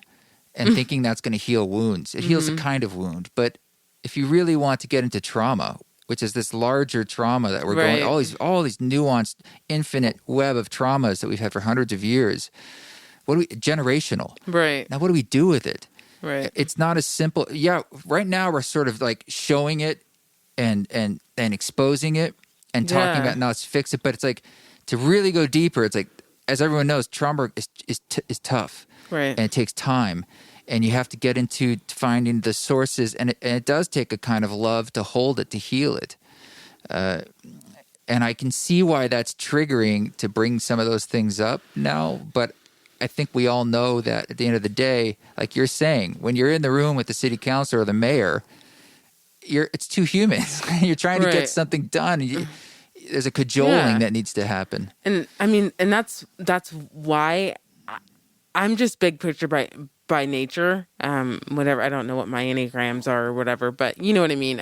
and thinking that's going to heal wounds. It heals a kind of wound, but if you really want to get into trauma, which is this larger trauma that we're Right. going, all these nuanced, infinite web of traumas that we've had for hundreds of years. Generational. Right. Now, what do we do with it? Right. It's not as simple. Yeah, right now we're sort of like showing it and exposing it and talking about, now let's fix it. But it's like, to really go deeper, it's like, as everyone knows, trauma is tough. Right. And it takes time. And you have to get into finding the sources. And it does take a kind of love to hold it, to heal it. And I can see why that's triggering to bring some of those things up now. But I think we all know that at the end of the day, like you're saying, when you're in the room with the city councilor or the mayor, it's two humans. You're trying to get something done. There's a cajoling that needs to happen. And I mean, and that's why I'm just big picture by nature. Whatever, I don't know what my enneagrams are or whatever, but you know what I mean.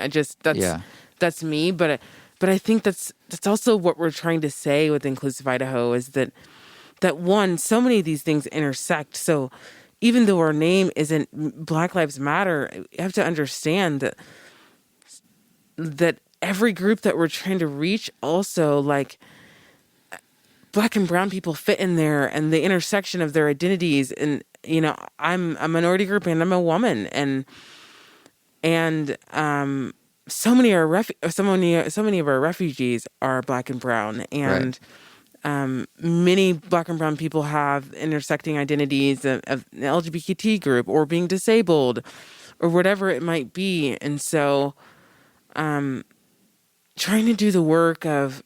That's me. But I think that's also what we're trying to say with Inclusive Idaho is that one, so many of these things intersect. So even though our name isn't Black Lives Matter, you have to understand that every group that we're trying to reach also, like, Black and brown people fit in there, and the intersection of their identities. And, you know, I'm a minority group and I'm a woman, and so many of our refugees are Black and brown, and many Black and brown people have intersecting identities of an LGBT group or being disabled or whatever it might be. And so trying to do the work of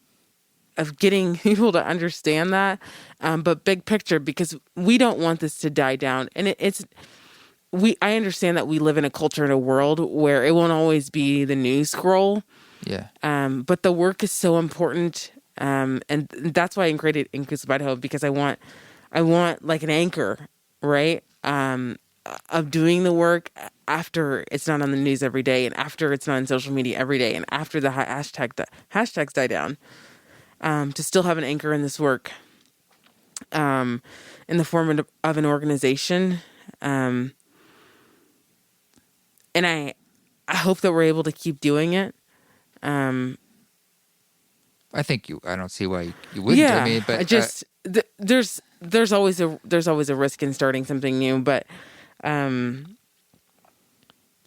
getting people to understand that, but big picture, because we don't want this to die down. And I understand that we live in a culture and a world where it won't always be the news scroll. Yeah. But the work is so important. And that's why I created Inclusive Idaho, because I want like an anchor, right? Of doing the work after it's not on the news every day, and after it's not on social media every day, and after the hashtags die down, to still have an anchor in this work, in the form of an organization. And I hope that we're able to keep doing it. I don't see why you wouldn't. Yeah, I mean, but there's always a risk in starting something new, but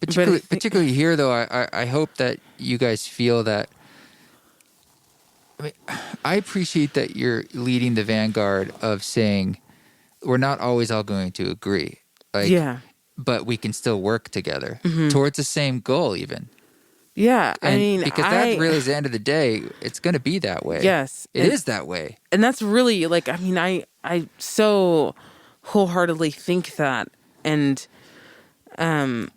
particularly here, though, I hope that you guys feel that. I mean, I appreciate that you're leading the vanguard of saying we're not always all going to agree, but we can still work together towards the same goal, even. Yeah, and I mean, because that really is the end of the day, it's going to be that way. Yes, it is that way, and that's really, like, I mean, I so wholeheartedly think that, and I've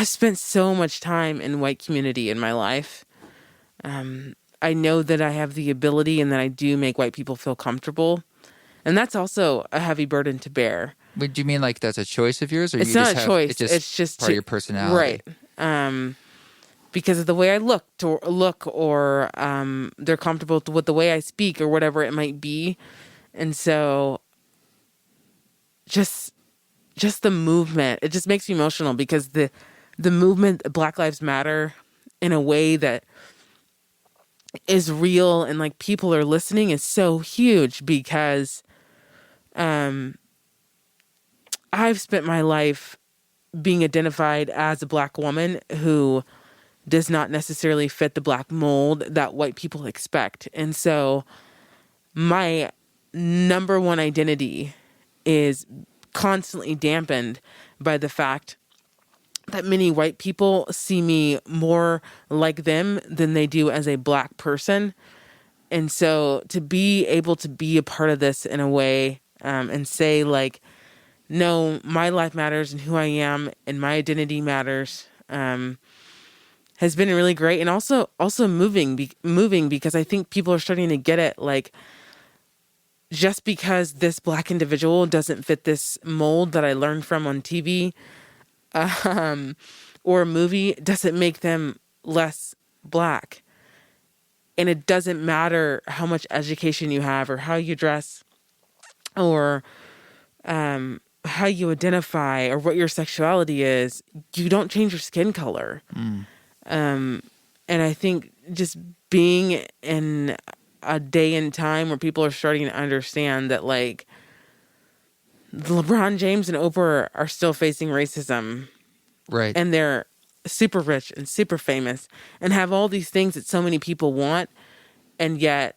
spent so much time in white community in my life. I know that I have the ability, and that I do make white people feel comfortable, and that's also a heavy burden to bear. But do you mean like that's a choice of yours, or it's you not just a choice? It's just part of your personality, right? Because of the way I look, or they're comfortable with the way I speak, or whatever it might be, and so just the movement, it just makes me emotional, because the movement, Black Lives Matter, in a way that is real and like people are listening, is so huge, because I've spent my life being identified as a Black woman who does not necessarily fit the Black mold that white people expect. And so my number one identity is constantly dampened by the fact that many white people see me more like them than they do as a Black person. And so to be able to be a part of this in a way, and say, like, no, my life matters, and who I am and my identity matters, has been really great. And also moving, because I think people are starting to get it. Like, just because this Black individual doesn't fit this mold that I learned from on TV, or a movie, doesn't make them less Black. And it doesn't matter how much education you have, or how you dress, or how you identify, or what your sexuality is. You don't change your skin color. And I think just being in a day and time where people are starting to understand that, like, LeBron James and Oprah are still facing racism. Right. And they're super rich and super famous and have all these things that so many people want. And yet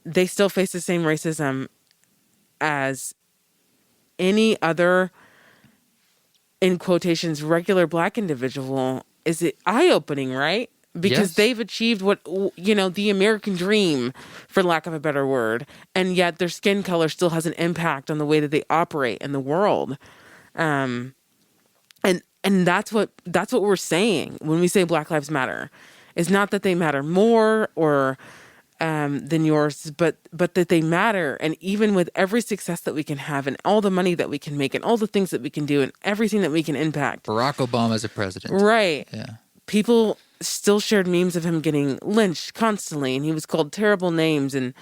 they still face the same racism as any other, in quotations, regular black individual. Is it eye-opening, right? Because they've achieved what, the American dream, for lack of a better word, and yet their skin color still has an impact on the way that they operate in the world. And that's what we're saying when we say Black Lives Matter. It's not that they matter more or than yours, but that they matter. And even with every success that we can have and all the money that we can make and all the things that we can do and everything that we can impact. Barack Obama as a president. Right. Yeah. People still shared memes of him getting lynched constantly, and he was called terrible names and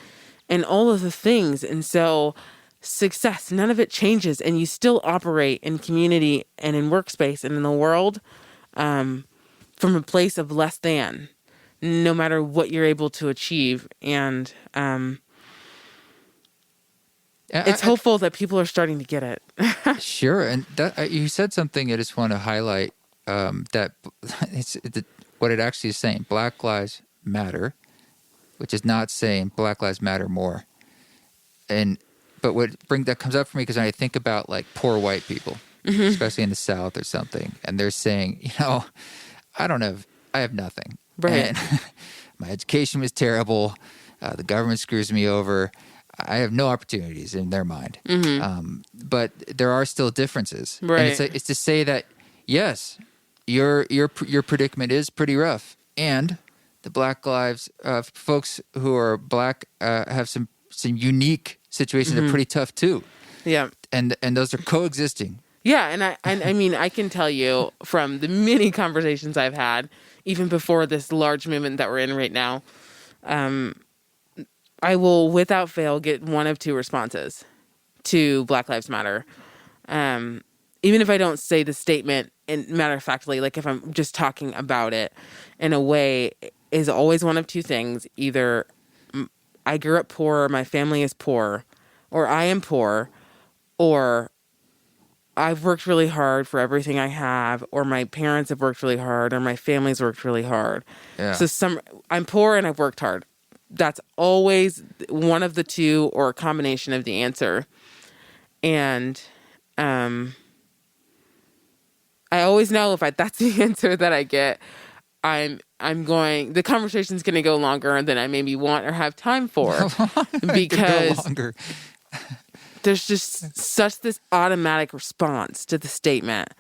all of the things. And so success, none of it changes, and you still operate in community and in workspace and in the world from a place of less than, no matter what you're able to achieve. And it's hopeful that people are starting to get it. Sure. And that, you said something I just want to highlight, that what it actually is saying. Black Lives Matter, which is not saying Black Lives Matter more. But that comes up for me because I think about, like, poor white people, especially in the South or something, and they're saying, I have nothing. Right. And my education was terrible. The government screws me over. I have no opportunities in their mind. But there are still differences. Right. And it's to say that, yes, your predicament is pretty rough, and the Black lives, folks who are Black have some unique situations that are pretty tough too. Yeah. And those are coexisting. Yeah, and I mean, I can tell you from the many conversations I've had, even before this large movement that we're in right now, I will, without fail, get one of two responses to Black Lives Matter. Even if I don't say the statement matter-of-factly, like if I'm just talking about it in a way, is always one of two things. Either I grew up poor, my family is poor, or I am poor, or I've worked really hard for everything I have, or my parents have worked really hard, or my family's worked really hard. Yeah. So I'm poor and I've worked hard. That's always one of the two, or a combination of the answer. And I always know if that's the answer that I get, the conversation's going to go longer than I maybe want or have time for, because there's just such this automatic response to the statement.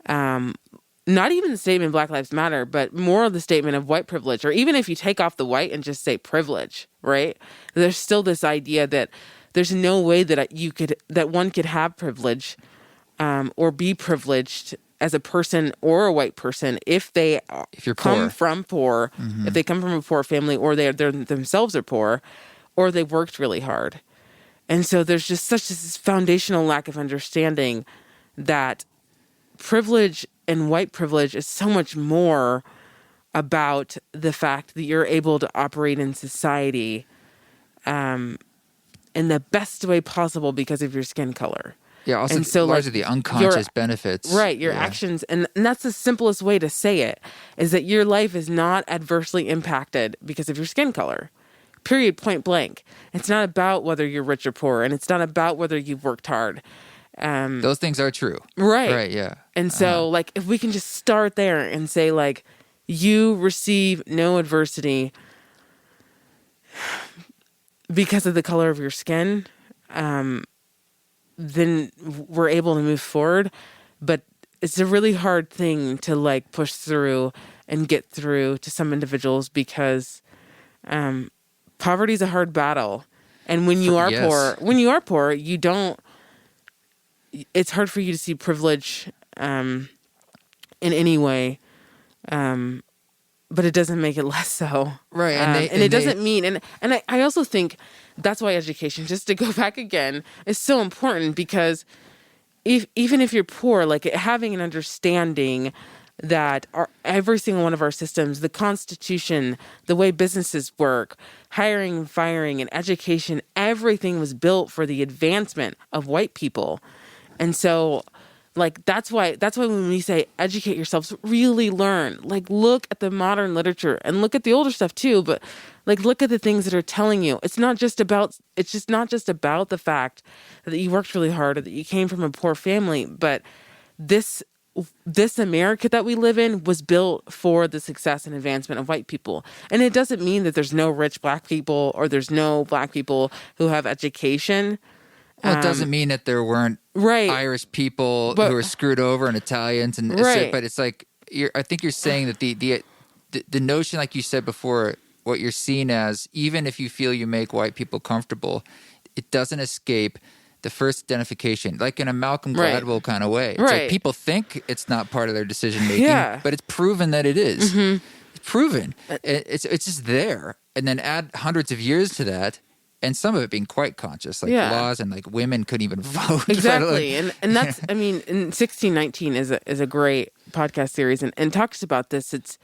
Not even the statement Black Lives Matter, but more of the statement of white privilege, or even if you take off the white and just say privilege, right? There's still this idea that there's no way that one could have privilege, or be privileged as a person or a white person if you're come from poor, if they come from a poor family, or they themselves are poor, or they worked really hard. And so there's just such this foundational lack of understanding that privilege and white privilege is so much more about the fact that you're able to operate in society in the best way possible because of your skin color. Yeah, also, and so, largely the unconscious benefits. Right, your actions. And that's the simplest way to say it, is that your life is not adversely impacted because of your skin color. Period, point blank. It's not about whether you're rich or poor, and it's not about whether you've worked hard. Those things are true. Right. Right, yeah. And so, like, if we can just start there and say, like, you receive no adversity because of the color of your skin, then we're able to move forward. But it's a really hard thing to, like, push through and get through to some individuals, because poverty is a hard battle. And when you are poor, you don't, it's hard for you to see privilege in any way, but it doesn't make it less so. Right. And it doesn't mean, and I also think that's why education, just to go back again, is so important, because even if you're poor, like, having an understanding that every single one of our systems, the Constitution, the way businesses work, hiring and firing and education, everything was built for the advancement of white people. And so, like, that's why when we say educate yourselves, really learn, like, look at the modern literature and look at the older stuff too, but like, look at the things that are telling you. It's not just about the fact that you worked really hard or that you came from a poor family, but this America that we live in was built for the success and advancement of white people. And it doesn't mean that there's no rich black people or there's no black people who have education. Well, it doesn't mean that there weren't Irish people who were screwed over and Italians, and but it's like I think you're saying that the notion, like you said before, what you're seen as, even if you feel you make white people comfortable, it doesn't escape the first identification, like in a Malcolm Gladwell kind of way. It's like people think it's not part of their decision making, but it's proven that it is. Mm-hmm. It's proven. It's just there, and then add hundreds of years to that. And some of it being quite conscious, like laws, and like women couldn't even vote. Exactly. And that's, I mean, in 1619 is a great podcast series and talks about this. It's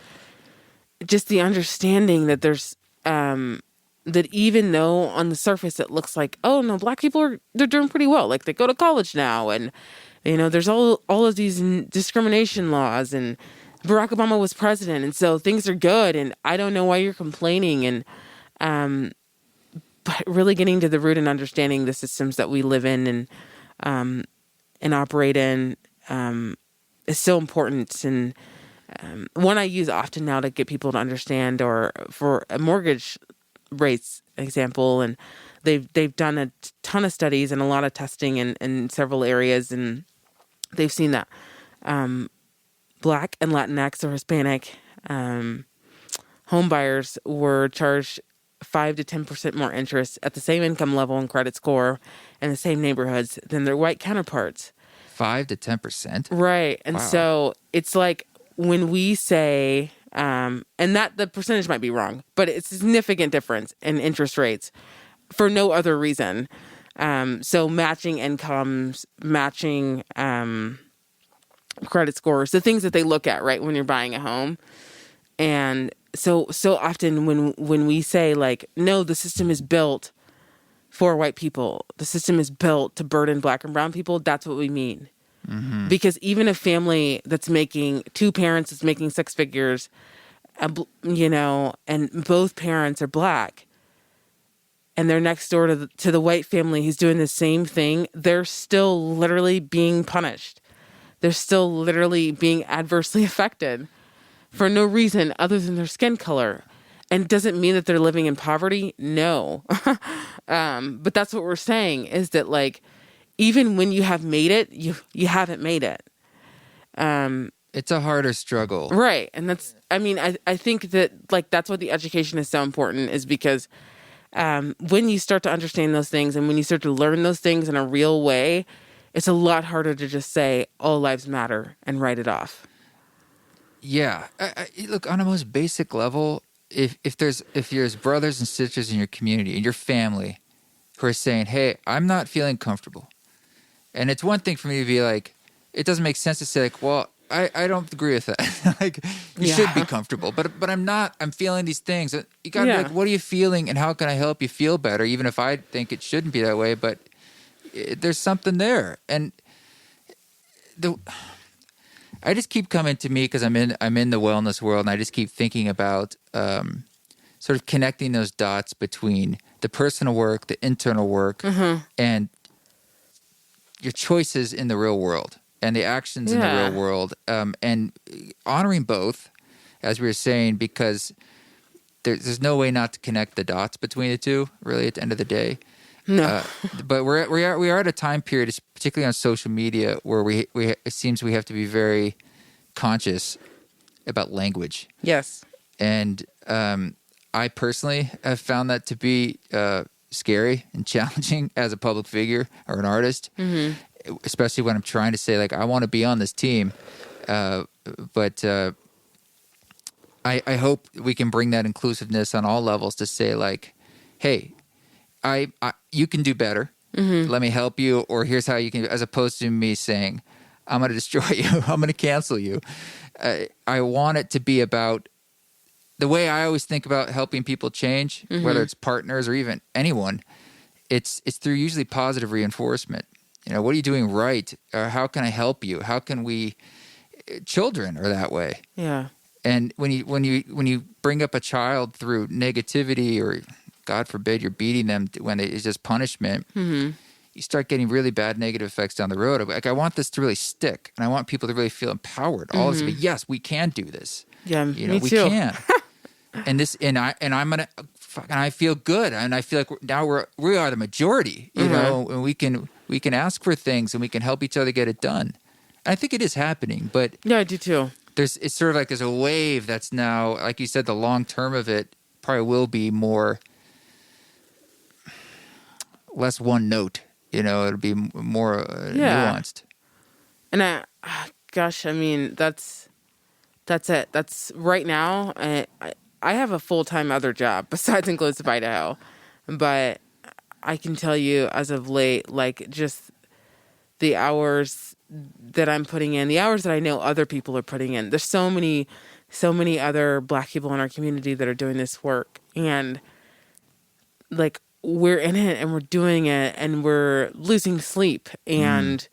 just the understanding that there's, that even though on the surface it looks like, oh no, black people they're doing pretty well. Like they go to college now and, you know, there's all of these discrimination laws and Barack Obama was president. And so things are good. And I don't know why you're complaining. And, but really getting to the root and understanding the systems that we live in and operate in is so important. And one I use often now to get people to understand, or for a mortgage rates example, and they've done a ton of studies and a lot of testing in several areas, and they've seen that Black and Latinx or Hispanic home buyers were charged 5 to 10% more interest at the same income level and credit score in the same neighborhoods than their white counterparts. 5 to 10%? Right. And so it's like when we say, and that the percentage might be wrong, but it's a significant difference in interest rates for no other reason. So matching incomes, matching credit scores, the things that they look at, right, when you're buying a home. And so often when we say, like, no, the system is built for white people, the system is built to burden black and brown people, that's what we mean. Mm-hmm. Because even a family that's making, two parents that's making six figures, you know, and both parents are black, and they're next door to the white family who's doing the same thing, they're still literally being punished. They're still literally being adversely affected for no reason other than their skin color. And does it mean that they're living in poverty? No. But that's what we're saying, is that, like, even when you have made it, you haven't made it. It's a harder struggle. Right. And that's, I mean, I think that, like, that's why the education is so important, is because when you start to understand those things and when you start to learn those things in a real way, it's a lot harder to just say all lives matter and write it off. Yeah. Look, on a most basic level, if there's brothers and sisters in your community, in your family, who are saying, hey, I'm not feeling comfortable. And it's one thing for me to be like, it doesn't make sense to say, like, well, I don't agree with that. Like, you should be comfortable, but I'm not. I'm feeling these things. You gotta be like, what are you feeling, and how can I help you feel better? Even if I think it shouldn't be that way, but there's something there. And I just keep coming to me because I'm in the wellness world, and I just keep thinking about sort of connecting those dots between the personal work, the internal work, and your choices in the real world and the actions in the real world, and honoring both, as we were saying, because there's no way not to connect the dots between the two, really, at the end of the day. No. But we are at a time period, particularly on social media, where it seems we have to be very conscious about language. Yes. And I personally have found that to be scary and challenging as a public figure or an artist, especially when I'm trying to say, like, I want to be on this team. But I hope we can bring that inclusiveness on all levels to say, like, hey, you can do better. Let me help you, or here's how you can, as opposed to me saying, I'm going to destroy you. I'm going to cancel you. I want it to be about the way I always think about helping people change, whether it's partners or even anyone. It's through usually positive reinforcement. What are you doing right? How can I help you? How can we? Children are that way. Yeah. And when you bring up a child through negativity, or God forbid you're beating them when it's just punishment, you start getting really bad negative effects down the road. Like, I want this to really stick, and I want people to really feel empowered. All this, but yes, we can do this. Yeah, me we too. can. I feel good, and I feel like we are the majority. And we can ask for things, and we can help each other get it done. And I think it is happening, but yeah, I do too. It's sort of like there's a wave that's now, like you said, the long term of it probably will be less one note. It'll be more nuanced. And I mean, that's it. That's right now. I have a full-time other job besides Inclusive Idaho, but I can tell you as of late, like, just the hours that I'm putting in, the hours that I know other people are putting in. There's so many other Black people in our community that are doing this work, and like, we're in it and we're doing it and we're losing sleep and,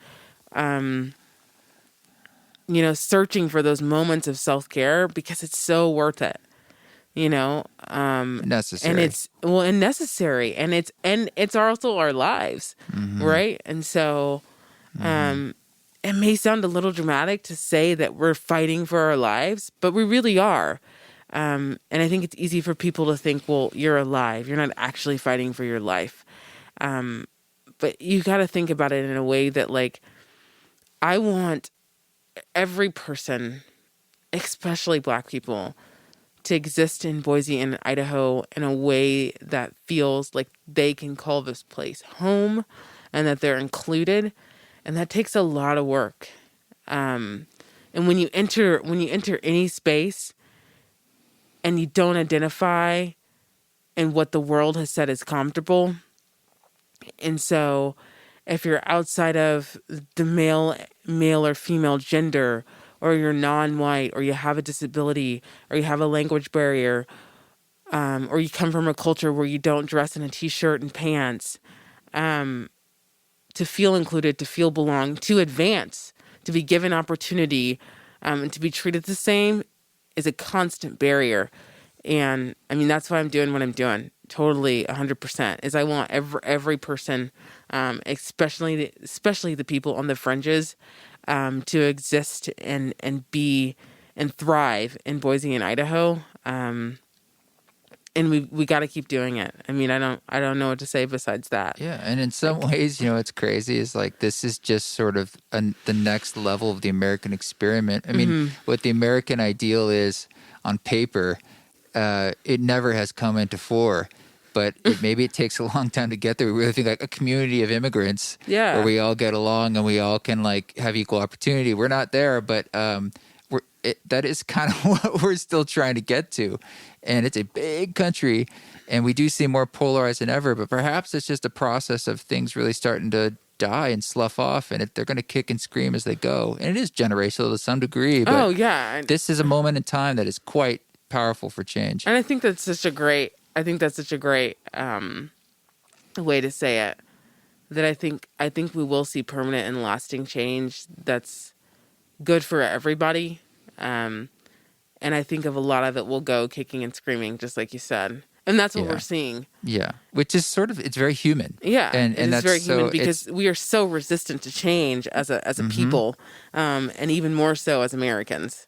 searching for those moments of self-care because it's so worth it, necessary. And it's necessary, and it's also our lives. Right. And so, it may sound a little dramatic to say that we're fighting for our lives, but we really are. And I think it's easy for people to think, well, you're alive. You're not actually fighting for your life. But you got to think about it in a way that, like, I want every person, especially Black people, to exist in Boise and Idaho in a way that feels like they can call this place home and that they're included. And that takes a lot of work. And when you enter any space and you don't identify in what the world has said is comfortable, and so if you're outside of the male or female gender, or you're non-white, or you have a disability, or you have a language barrier, or you come from a culture where you don't dress in a t-shirt and pants, to feel included, to feel belong, to advance, to be given opportunity, and to be treated the same is a constant barrier. And I mean, that's why I'm doing what I'm doing. Totally 100% is I want every person, especially the people on the fringes, to exist and be and thrive in Boise and Idaho. And we got to keep doing it. I mean, I don't know what to say besides that. Yeah, and in some ways, it's crazy. Is like this is just sort of the next level of the American experiment. I mean, what the American ideal is on paper, it never has come into fore. But maybe it takes a long time to get there. We really think like a community of immigrants, where we all get along and we all can like have equal opportunity. We're not there, but that is kind of what we're still trying to get to. And it's a big country, and we do seem more polarized than ever. But perhaps it's just a process of things really starting to die and slough off, and they're going to kick and scream as they go. And it is generational to some degree. But this is a moment in time that is quite powerful for change. And I think that's such a great way to say it. That I think we will see permanent and lasting change that's good for everybody. And I think of a lot of it will go kicking and screaming, just like you said. And that's what we're seeing. Yeah. Which is sort of, it's very human. Yeah. And it's very human because we are so resistant to change as a people, and even more so as Americans.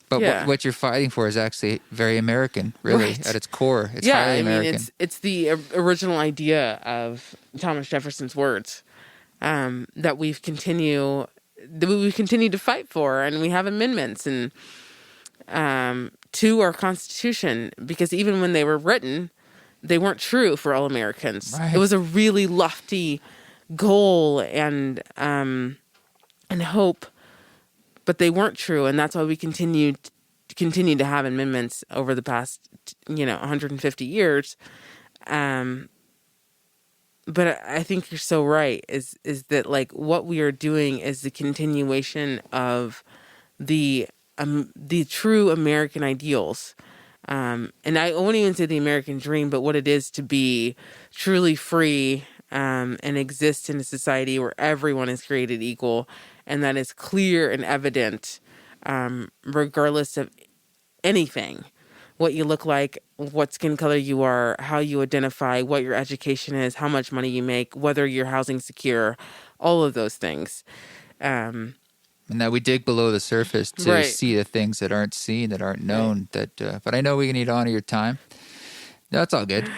But what you're fighting for is actually very American, really, at its core. It's highly American. I mean, it's the original idea of Thomas Jefferson's words, that we've continued to fight for, and we have amendments and to our Constitution, because even when they were written, they weren't true for all Americans. Right. It was a really lofty goal and hope, but they weren't true, and that's why we continue to have amendments over the past 150 years. but I think you're so right, is that like what we are doing is the continuation of the true American ideals. And I won't even say the American dream, but what it is to be truly free, and exist in a society where everyone is created equal, and that is clear and evident, regardless of anything, what you look like, what skin color you are, how you identify, what your education is, how much money you make, whether you're housing secure, all of those things. And that we dig below the surface to Right. see the things that aren't seen, that aren't known. Right. But I know we need to honor your time. No, that's all good.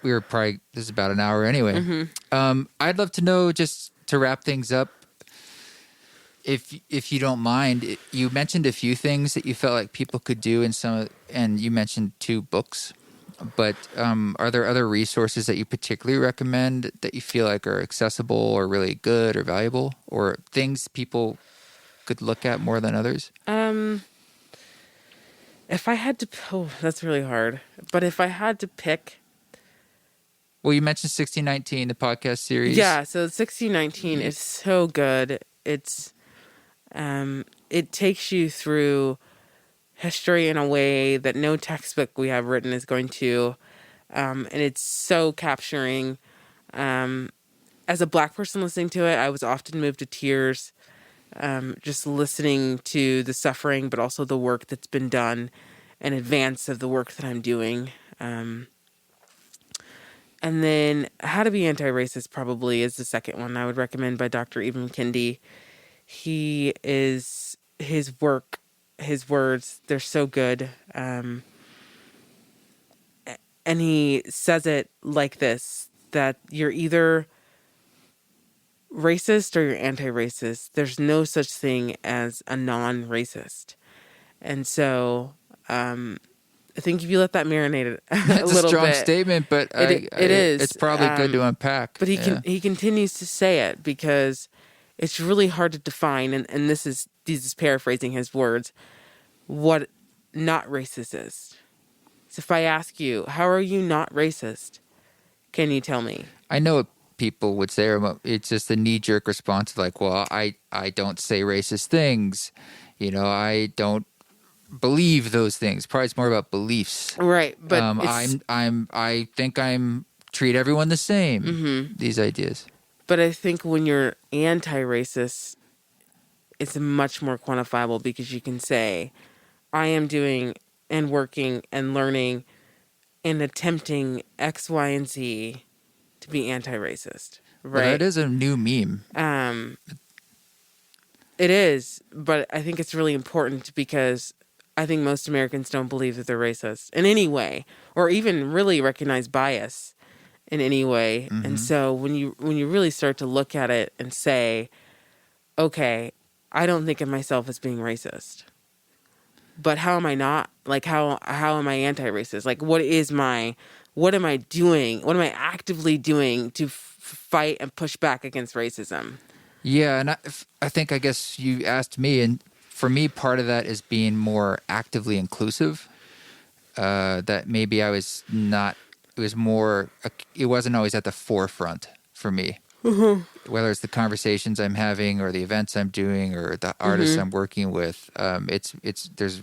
We were probably, this is about an hour anyway. Mm-hmm. I'd love to know, just to wrap things up, if you don't mind, you mentioned a few things that you felt like people could do and you mentioned 2 books. But are there other resources that you particularly recommend that you feel like are accessible or really good or valuable, or things people could look at more than others? If I had to, that's really hard. But if I had to pick, Well, you mentioned 1619, the podcast series. yeah. So 1619 is so good. It's, it takes you through history in a way that no textbook we have written is going to, and it's so capturing. As a Black person listening to it, I was often moved to tears. Just listening to the suffering, but also the work that's been done in advance of the work that I'm doing. And then How to Be Anti-Racist probably is the second one I would recommend, by Dr. Ibram Kendi. His work, his words, they're so good. And he says it like this, that you're either racist or you're anti-racist. There's no such thing as a non-racist. And so I think if you let that marinate a little bit. It's a strong statement, but it is. It's probably good to unpack. But he continues to say it because it's really hard to define, and this is paraphrasing his words, what not racist is. So if I ask you, how are you not racist? Can you tell me? I know what people would say, or it's just a knee-jerk response of like, well, I don't say racist things. I don't believe those things. Probably it's more about beliefs. Right, but I think I'm treat everyone the same. Mm-hmm. These ideas. But I think when you're anti-racist, it's much more quantifiable, because you can say, I am doing and working and learning and attempting X, Y, and Z to be anti-racist. Right? Well, that is a new meme. It is, but I think it's really important, because I think most Americans don't believe that they're racist in any way, or even really recognize bias in any way. Mm-hmm. And so when you really start to look at it and say, okay, I don't think of myself as being racist, but how am I not? Like, how am I anti-racist? Like, what am I doing? What am I actively doing to fight and push back against racism? Yeah, and I guess you asked me, and for me, part of that is being more actively inclusive. That maybe I was not. It was more. It wasn't always at the forefront for me. Mm-hmm. Whether it's the conversations I'm having, or the events I'm doing, or the artists I'm working with, there's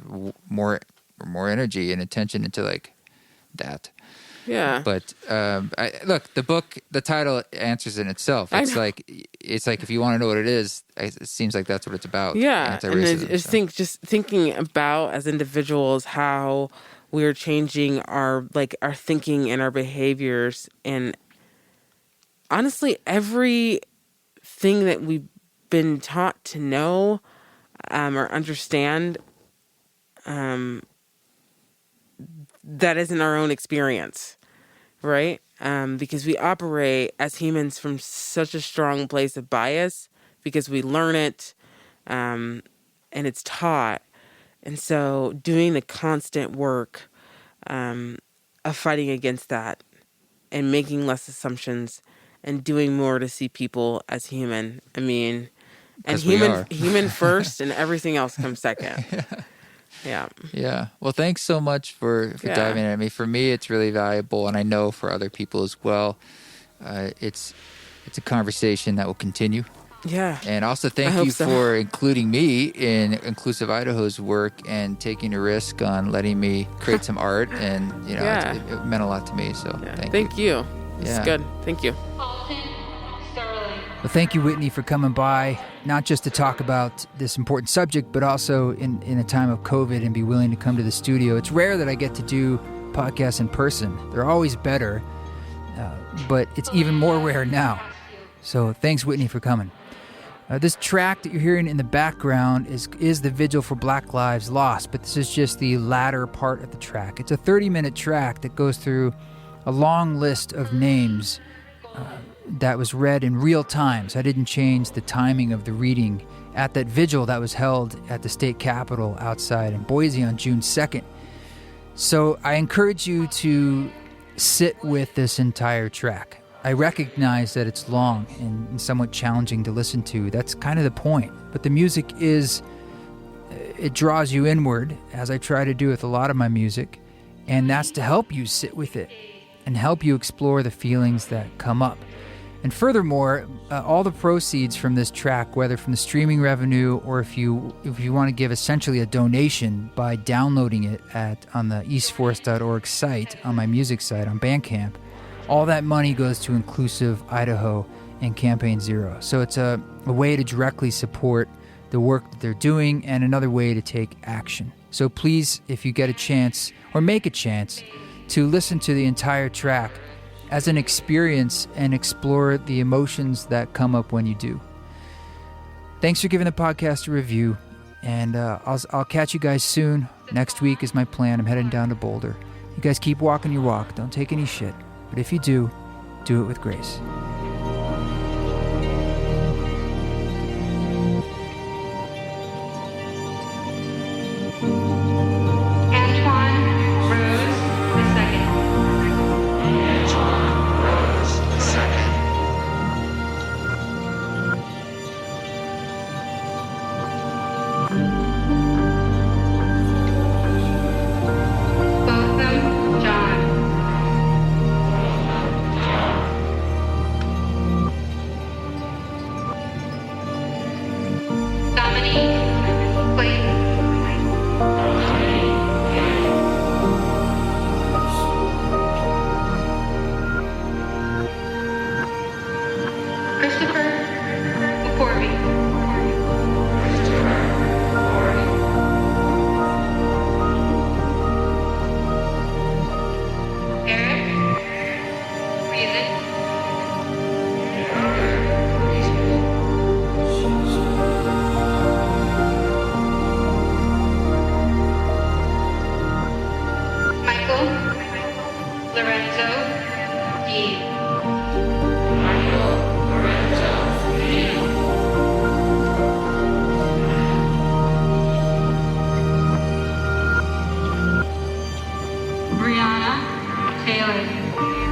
more energy and attention into like that. Yeah. But look, the book, the title answers in itself. It's like if you want to know what it is, it seems like that's what it's about. Yeah, and I think just thinking about, as individuals, how we're changing our thinking and our behaviors, and honestly, everything that we've been taught to know or understand, that isn't our own experience. Right? Because we operate as humans from such a strong place of bias, because we learn it, and it's taught. And so doing the constant work of fighting against that, and making less assumptions, and doing more to see people as human. I mean, and human first, and everything else comes second. Yeah. Yeah. Well, thanks so much for diving in. I mean, for me, it's really valuable, and I know for other people as well. it's a conversation that will continue. Yeah. And also thank you for including me in Inclusive Idaho's work and taking a risk on letting me create some art. And, you know, it meant a lot to me. So thank you. It's good. Thank you. Well, thank you, Whitney, for coming by, not just to talk about this important subject, but also in a time of COVID and be willing to come to the studio. It's rare that I get to do podcasts in person. They're always better, but it's even more rare now. So thanks, Whitney, for coming. This track that you're hearing in the background is the Vigil for Black Lives Lost, but this is just the latter part of the track. It's a 30-minute track that goes through a long list of names that was read in real time. So I didn't change the timing of the reading at that vigil that was held at the state capitol outside in Boise on June 2nd. So I encourage you to sit with this entire track. I recognize that it's long and somewhat challenging to listen to. That's kind of the point. But the music it draws you inward, as I try to do with a lot of my music, and that's to help you sit with it and help you explore the feelings that come up. And furthermore, all the proceeds from this track, whether from the streaming revenue or if you want to give essentially a donation by downloading it on the eastforest.org site, on my music site, on Bandcamp, all that money goes to Inclusive Idaho and Campaign Zero. So it's a way to directly support the work that they're doing and another way to take action. So please, if you get a chance or make a chance to listen to the entire track as an experience and explore the emotions that come up when you do. Thanks for giving the podcast a review, and I'll catch you guys soon. Next week is my plan. I'm heading down to Boulder. You guys keep walking your walk. Don't take any shit. But if you do it with grace. Taylor.